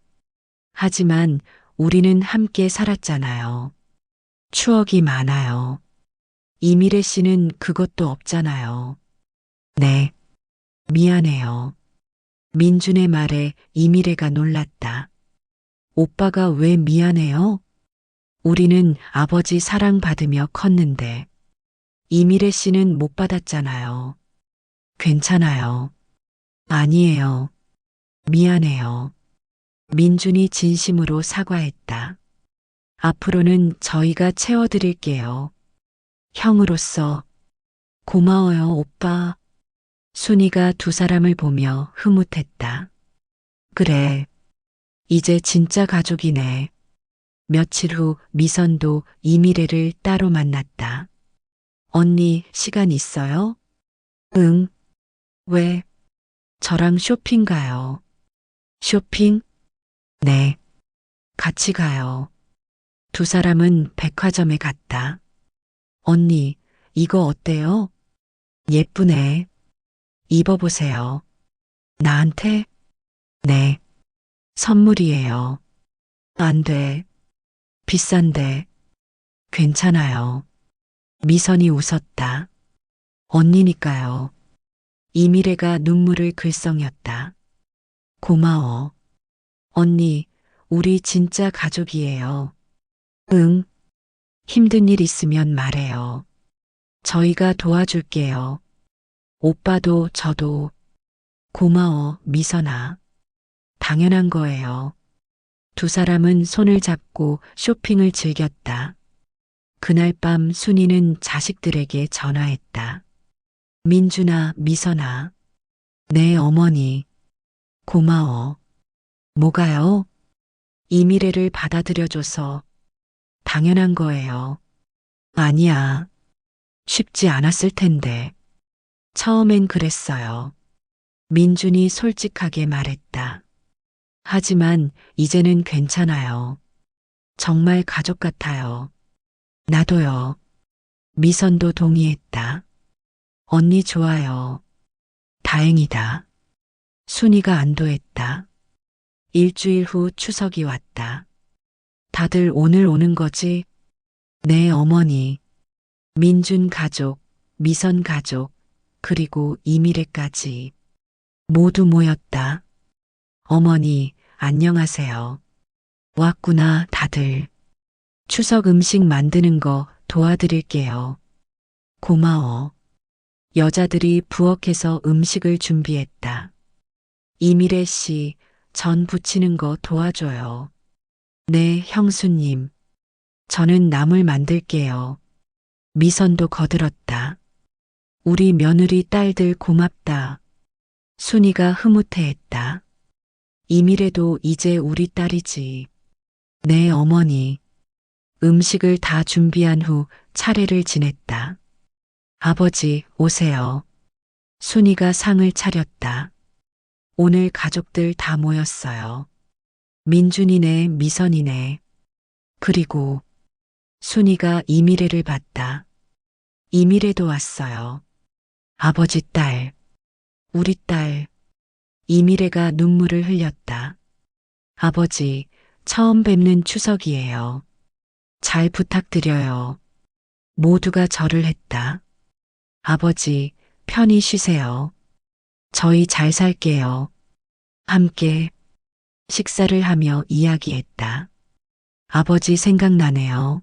하지만 우리는 함께 살았잖아요. 추억이 많아요. 이미래 씨는 그것도 없잖아요. 네. 미안해요. 민준의 말에 이미래가 놀랐다. 오빠가 왜 미안해요? 우리는 아버지 사랑받으며 컸는데 이미래 씨는 못 받았잖아요. 괜찮아요. 아니에요. 미안해요. 민준이 진심으로 사과했다. 앞으로는 저희가 채워드릴게요. 형으로서 고마워요, 오빠. 순이가 두 사람을 보며 흐뭇했다. 그래, 이제 진짜 가족이네. 며칠 후 미선도 이미래를 따로 만났다. 언니, 시간 있어요? 응. 왜? 저랑 쇼핑 가요. 쇼핑? 네. 같이 가요. 두 사람은 백화점에 갔다. 언니, 이거 어때요? 예쁘네. 입어보세요. 나한테? 네. 선물이에요. 안 돼. 비싼데. 괜찮아요. 미선이 웃었다. 언니니까요. 이미래가 눈물을 글썽였다. 고마워. 언니, 우리 진짜 가족이에요. 응. 힘든 일 있으면 말해요. 저희가 도와줄게요. 오빠도 저도. 고마워, 미선아. 당연한 거예요. 두 사람은 손을 잡고 쇼핑을 즐겼다. 그날 밤 순이는 자식들에게 전화했다. 민준아, 미선아. 네, 어머니. 고마워. 뭐가요? 이 미래를 받아들여줘서 당연한 거예요. 아니야. 쉽지 않았을 텐데. 처음엔 그랬어요. 민준이 솔직하게 말했다. 하지만 이제는 괜찮아요. 정말 가족 같아요. 나도요. 미선도 동의했다. 언니 좋아요. 다행이다. 순이가 안도했다. 일주일 후 추석이 왔다. 다들 오늘 오는 거지? 네, 어머니. 민준 가족, 미선 가족, 그리고 이미래까지 모두 모였다. 어머니, 안녕하세요. 왔구나, 다들. 추석 음식 만드는 거 도와드릴게요. 고마워. 여자들이 부엌에서 음식을 준비했다. 이미래 씨, 전 부치는 거 도와줘요. 네, 형수님. 저는 나물 만들게요. 미선도 거들었다. 우리 며느리 딸들 고맙다. 순이가 흐뭇해했다. 이미래도 이제 우리 딸이지. 네, 어머니. 음식을 다 준비한 후 차례를 지냈다. 아버지, 오세요. 순이가 상을 차렸다. 오늘 가족들 다 모였어요. 민준이네, 미선이네. 그리고 순이가 이미래를 봤다. 이미래도 왔어요. 아버지 딸, 우리 딸. 이미래가 눈물을 흘렸다. 아버지, 처음 뵙는 추석이에요. 잘 부탁드려요. 모두가 절을 했다. 아버지, 편히 쉬세요. 저희 잘 살게요. 함께 식사를 하며 이야기했다. 아버지 생각나네요.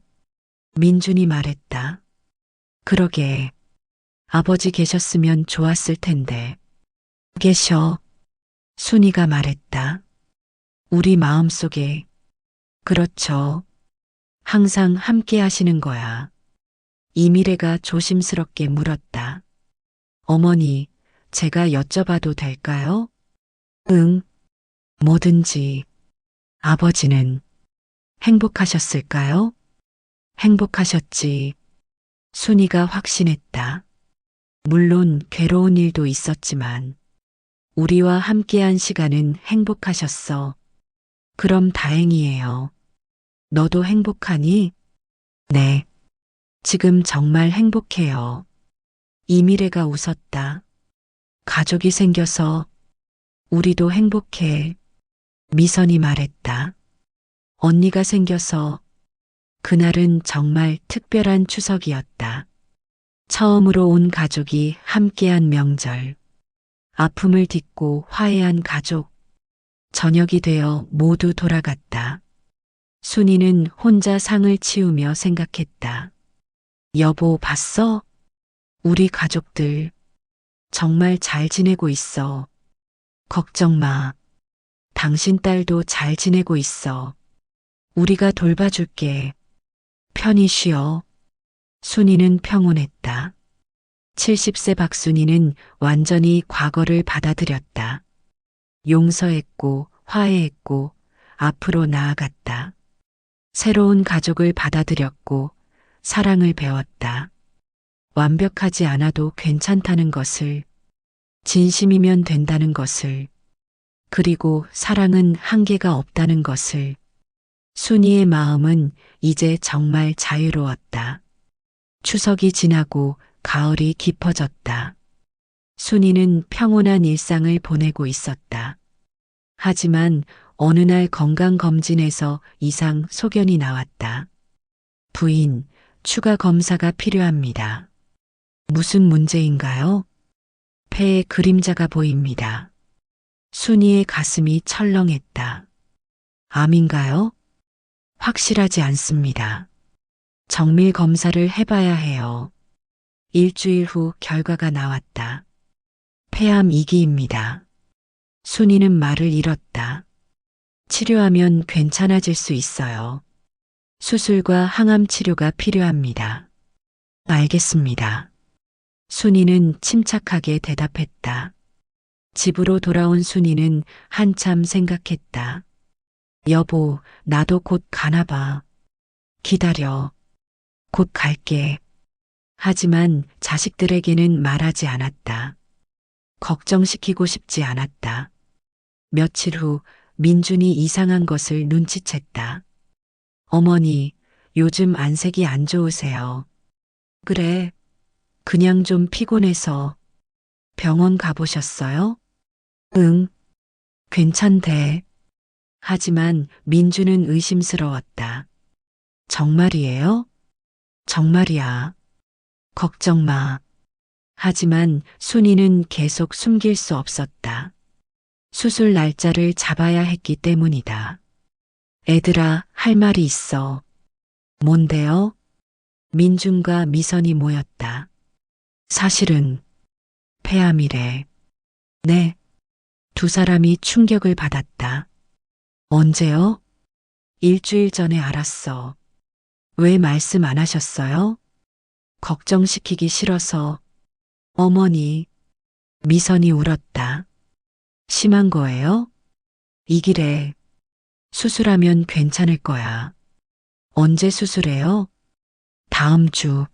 민준이 말했다. 그러게. 아버지 계셨으면 좋았을 텐데. 계셔. 순이가 말했다. 우리 마음속에. 그렇죠. 항상 함께 하시는 거야. 이미래가 조심스럽게 물었다. 어머니, 제가 여쭤봐도 될까요? 응, 뭐든지. 아버지는 행복하셨을까요? 행복하셨지. 순이가 확신했다. 물론 괴로운 일도 있었지만 우리와 함께한 시간은 행복하셨어. 그럼 다행이에요. 너도 행복하니? 네. 지금 정말 행복해요. 이미래가 웃었다. 가족이 생겨서 우리도 행복해. 미선이 말했다. 언니가 생겨서 그날은 정말 특별한 추석이었다. 처음으로 온 가족이 함께한 명절. 아픔을 딛고 화해한 가족. 저녁이 되어 모두 돌아갔다. 순이는 혼자 상을 치우며 생각했다. 여보, 봤어? 우리 가족들 정말 잘 지내고 있어. 걱정 마. 당신 딸도 잘 지내고 있어. 우리가 돌봐줄게. 편히 쉬어. 순이는 평온했다. 70세 박순이는 완전히 과거를 받아들였다. 용서했고 화해했고 앞으로 나아갔다. 새로운 가족을 받아들였고 사랑을 배웠다. 완벽하지 않아도 괜찮다는 것을, 진심이면 된다는 것을, 그리고 사랑은 한계가 없다는 것을. 순이의 마음은 이제 정말 자유로웠다. 추석이 지나고 가을이 깊어졌다. 순이는 평온한 일상을 보내고 있었다. 하지만 어느 날 건강검진에서 이상 소견이 나왔다. 부인, 추가 검사가 필요합니다. 무슨 문제인가요? 폐에 그림자가 보입니다. 순이의 가슴이 철렁했다. 암인가요? 확실하지 않습니다. 정밀 검사를 해봐야 해요. 일주일 후 결과가 나왔다. 폐암 2기입니다. 순이는 말을 잃었다. 치료하면 괜찮아질 수 있어요. 수술과 항암 치료가 필요합니다. 알겠습니다. 순이는 침착하게 대답했다. 집으로 돌아온 순이는 한참 생각했다. 여보, 나도 곧 가나 봐. 기다려. 곧 갈게. 하지만 자식들에게는 말하지 않았다. 걱정시키고 싶지 않았다. 며칠 후 민준이 이상한 것을 눈치챘다. 어머니, 요즘 안색이 안 좋으세요. 그래. 그냥 좀 피곤해서. 병원 가보셨어요? 응, 괜찮대. 하지만 민주는 의심스러웠다. 정말이에요? 정말이야. 걱정 마. 하지만 순이는 계속 숨길 수 없었다. 수술 날짜를 잡아야 했기 때문이다. 애들아, 할 말이 있어. 뭔데요? 민준과 미선이 모였다. 사실은 폐암이래. 네. 두 사람이 충격을 받았다. 언제요? 일주일 전에 알았어. 왜 말씀 안 하셨어요? 걱정시키기 싫어서. 어머니, 미선이 울었다. 심한 거예요? 이 길에 수술하면 괜찮을 거야. 언제 수술해요? 다음 주.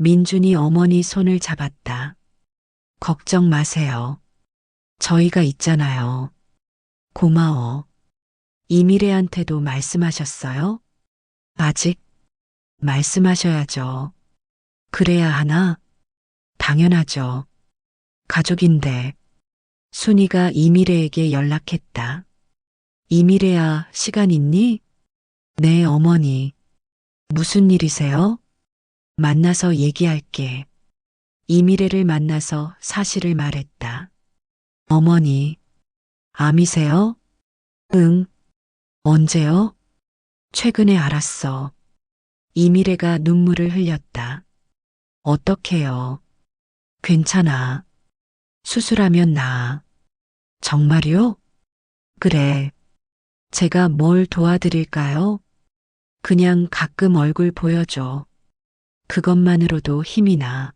민준이 어머니 손을 잡았다. 걱정 마세요. 저희가 있잖아요. 고마워. 이미래한테도 말씀하셨어요? 아직? 말씀하셔야죠. 그래야 하나? 당연하죠. 가족인데. 순이가 이미래에게 연락했다. 이미래야, 시간 있니? 네, 어머니. 무슨 일이세요? 만나서 얘기할게. 이미래를 만나서 사실을 말했다. 어머니, 암이세요? 응. 언제요? 최근에 알았어. 이미래가 눈물을 흘렸다. 어떡해요? 괜찮아. 수술하면 나아. 정말요? 그래. 제가 뭘 도와드릴까요? 그냥 가끔 얼굴 보여줘. 그것만으로도 힘이 나.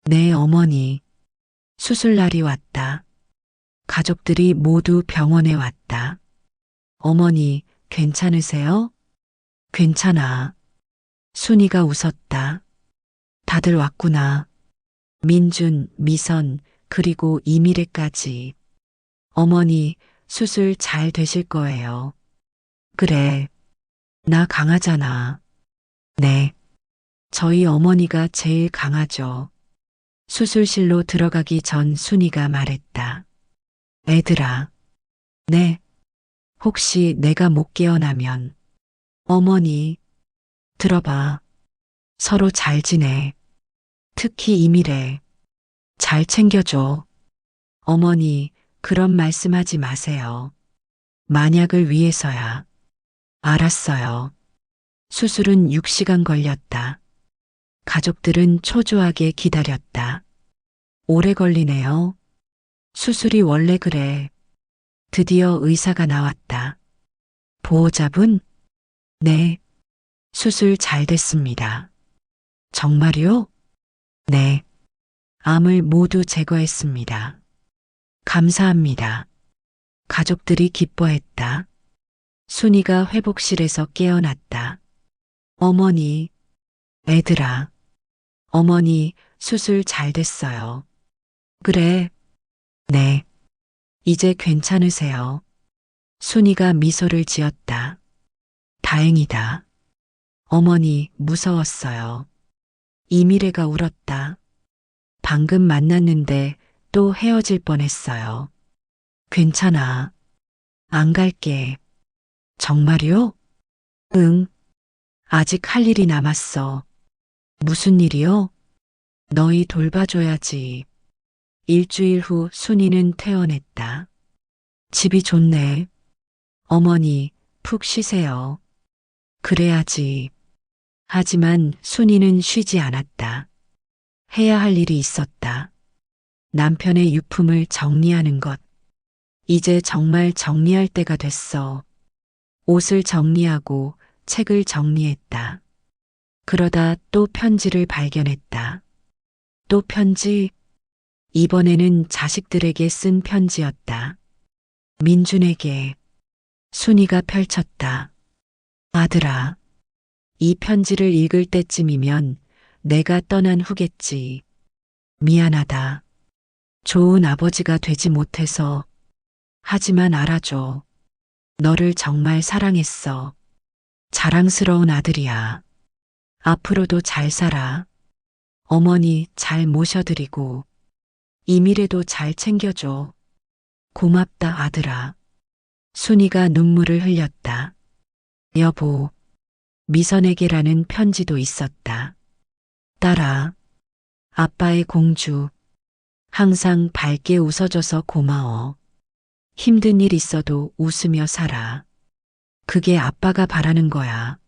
네, 어머니. 수술날이 왔다. 가족들이 모두 병원에 왔다. 어머니, 괜찮으세요? 괜찮아. 순이가 웃었다. 다들 왔구나. 민준, 미선, 그리고 이미래까지. 어머니, 수술 잘 되실 거예요. 그래. 나 강하잖아. 네. 저희 어머니가 제일 강하죠. 수술실로 들어가기 전 순이가 말했다. 애들아. 네. 혹시 내가 못 깨어나면. 어머니. 들어봐. 서로 잘 지내. 특히 이미래. 잘 챙겨줘. 어머니, 그런 말씀하지 마세요. 만약을 위해서야. 알았어요. 수술은 6시간 걸렸다. 가족들은 초조하게 기다렸다. 오래 걸리네요. 수술이 원래 그래. 드디어 의사가 나왔다. 보호자분? 네. 수술 잘 됐습니다. 정말요? 네. 암을 모두 제거했습니다. 감사합니다. 가족들이 기뻐했다. 순이가 회복실에서 깨어났다. 어머니, 애들아. 어머니, 수술 잘 됐어요. 그래. 네. 이제 괜찮으세요. 순이가 미소를 지었다. 다행이다. 어머니, 무서웠어요. 이미래가 울었다. 방금 만났는데 또 헤어질 뻔했어요. 괜찮아. 안 갈게. 정말요? 응. 아직 할 일이 남았어. 무슨 일이요? 너희 돌봐줘야지. 일주일 후 순이는 퇴원했다. 집이 좋네. 어머니, 푹 쉬세요. 그래야지. 하지만 순이는 쉬지 않았다. 해야 할 일이 있었다. 남편의 유품을 정리하는 것. 이제 정말 정리할 때가 됐어. 옷을 정리하고 책을 정리했다. 그러다 또 편지를 발견했다. 또 편지? 이번에는 자식들에게 쓴 편지였다. 민준에게. 순이가 펼쳤다. 아들아, 이 편지를 읽을 때쯤이면 내가 떠난 후겠지. 미안하다. 좋은 아버지가 되지 못해서. 하지만 알아줘. 너를 정말 사랑했어. 자랑스러운 아들이야. 앞으로도 잘 살아. 어머니 잘 모셔드리고 이미래도 잘 챙겨줘. 고맙다 아들아. 순이가 눈물을 흘렸다. 여보, 미선에게라는 편지도 있었다. 딸아, 아빠의 공주. 항상 밝게 웃어줘서 고마워. 힘든 일 있어도 웃으며 살아. 그게 아빠가 바라는 거야.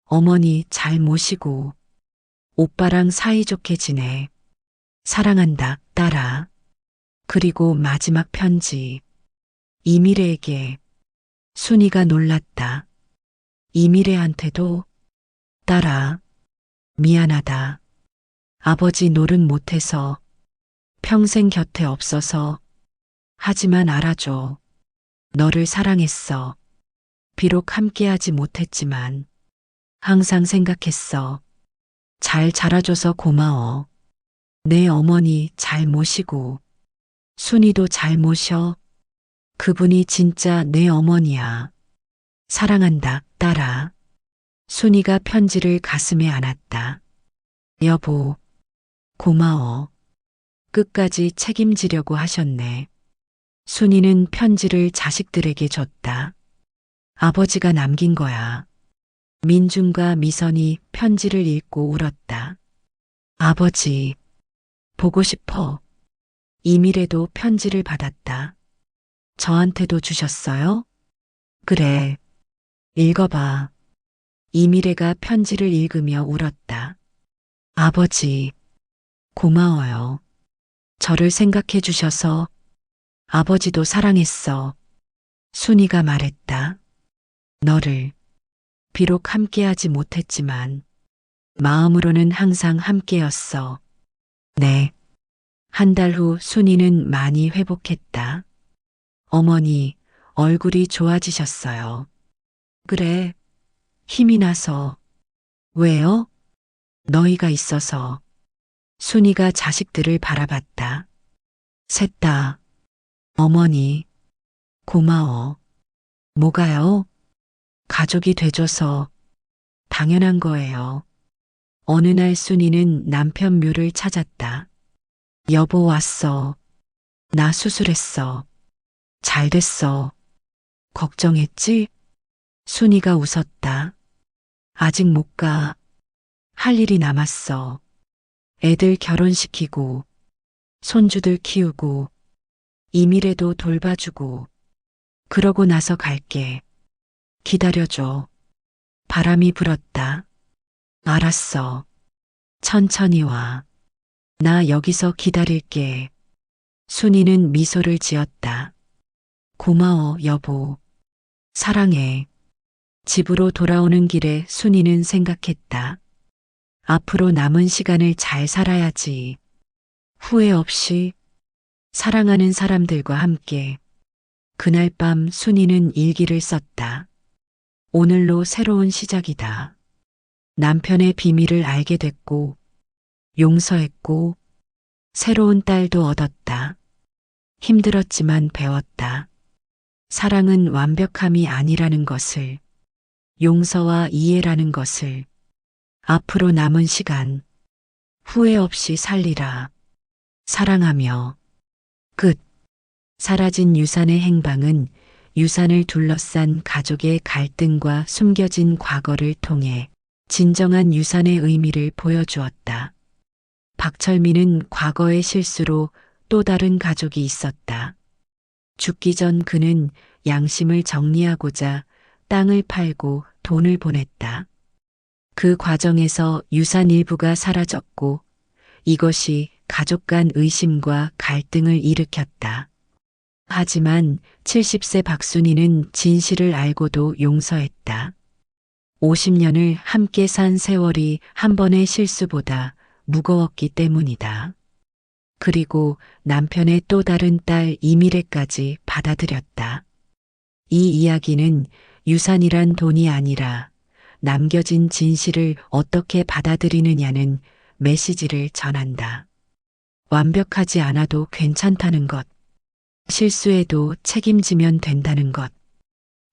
어머니 잘 모시고 오빠랑 사이좋게 지내. 사랑한다, 딸아. 그리고 마지막 편지. 이미래에게. 순이가 놀랐다. 이미래한테도. 딸아, 미안하다. 아버지 노릇 못해서, 평생 곁에 없어서. 하지만 알아줘. 너를 사랑했어. 비록 함께하지 못했지만 항상 생각했어. 잘 자라줘서 고마워. 내 어머니 잘 모시고 순이도 잘 모셔. 그분이 진짜 내 어머니야. 사랑한다, 딸아. 순이가 편지를 가슴에 안았다. 여보, 고마워. 끝까지 책임지려고 하셨네. 순이는 편지를 자식들에게 줬다. 아버지가 남긴 거야. 민준과 미선이 편지를 읽고 울었다. 아버지, 보고 싶어. 이미래도 편지를 받았다. 저한테도 주셨어요? 그래. 읽어봐. 이미래가 편지를 읽으며 울었다. 아버지, 고마워요. 저를 생각해 주셔서. 아버지도 사랑했어. 순이가 말했다. 너를. 비록 함께하지 못했지만 마음으로는 항상 함께였어. 네. 한 달 후 순이는 많이 회복했다. 어머니, 얼굴이 좋아지셨어요. 그래. 힘이 나서. 왜요? 너희가 있어서. 순이가 자식들을 바라봤다. 셋 다. 어머니, 고마워. 뭐가요? 가족이 돼줘서. 당연한 거예요. 어느 날 순이는 남편 묘를 찾았다. 여보 왔어. 나 수술했어. 잘 됐어. 걱정했지? 순이가 웃었다. 아직 못 가. 할 일이 남았어. 애들 결혼시키고, 손주들 키우고, 이미래도 돌봐주고, 그러고 나서 갈게. 기다려줘. 바람이 불었다. 알았어. 천천히 와. 나 여기서 기다릴게. 순이는 미소를 지었다. 고마워, 여보. 사랑해. 집으로 돌아오는 길에 순이는 생각했다. 앞으로 남은 시간을 잘 살아야지. 후회 없이 사랑하는 사람들과 함께. 그날 밤 순이는 일기를 썼다. 오늘로 새로운 시작이다. 남편의 비밀을 알게 됐고, 용서했고, 새로운 딸도 얻었다. 힘들었지만 배웠다. 사랑은 완벽함이 아니라는 것을, 용서와 이해라는 것을, 앞으로 남은 시간, 후회 없이 살리라. 사랑하며. 끝. 사라진 유산의 행방은 유산을 둘러싼 가족의 갈등과 숨겨진 과거를 통해 진정한 유산의 의미를 보여주었다. 박철민은 과거의 실수로 또 다른 가족이 있었다. 죽기 전 그는 양심을 정리하고자 땅을 팔고 돈을 보냈다. 그 과정에서 유산 일부가 사라졌고 이것이 가족 간 의심과 갈등을 일으켰다. 하지만 70세 박순이는 진실을 알고도 용서했다. 50년을 함께 산 세월이 한 번의 실수보다 무거웠기 때문이다. 그리고 남편의 또 다른 딸 이미래까지 받아들였다. 이 이야기는 유산이란 돈이 아니라 남겨진 진실을 어떻게 받아들이느냐는 메시지를 전한다. 완벽하지 않아도 괜찮다는 것. 실수에도 책임지면 된다는 것.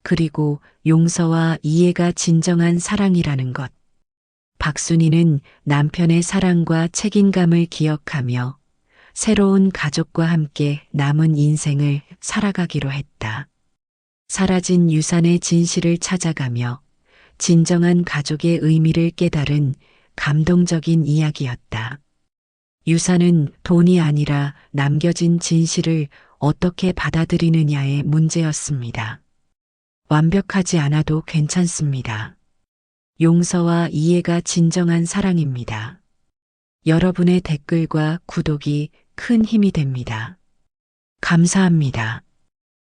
그리고 용서와 이해가 진정한 사랑이라는 것. 박순희는 남편의 사랑과 책임감을 기억하며 새로운 가족과 함께 남은 인생을 살아가기로 했다. 사라진 유산의 진실을 찾아가며 진정한 가족의 의미를 깨달은 감동적인 이야기였다. 유산은 돈이 아니라 남겨진 진실을 어떻게 받아들이느냐의 문제였습니다. 완벽하지 않아도 괜찮습니다. 용서와 이해가 진정한 사랑입니다. 여러분의 댓글과 구독이 큰 힘이 됩니다. 감사합니다.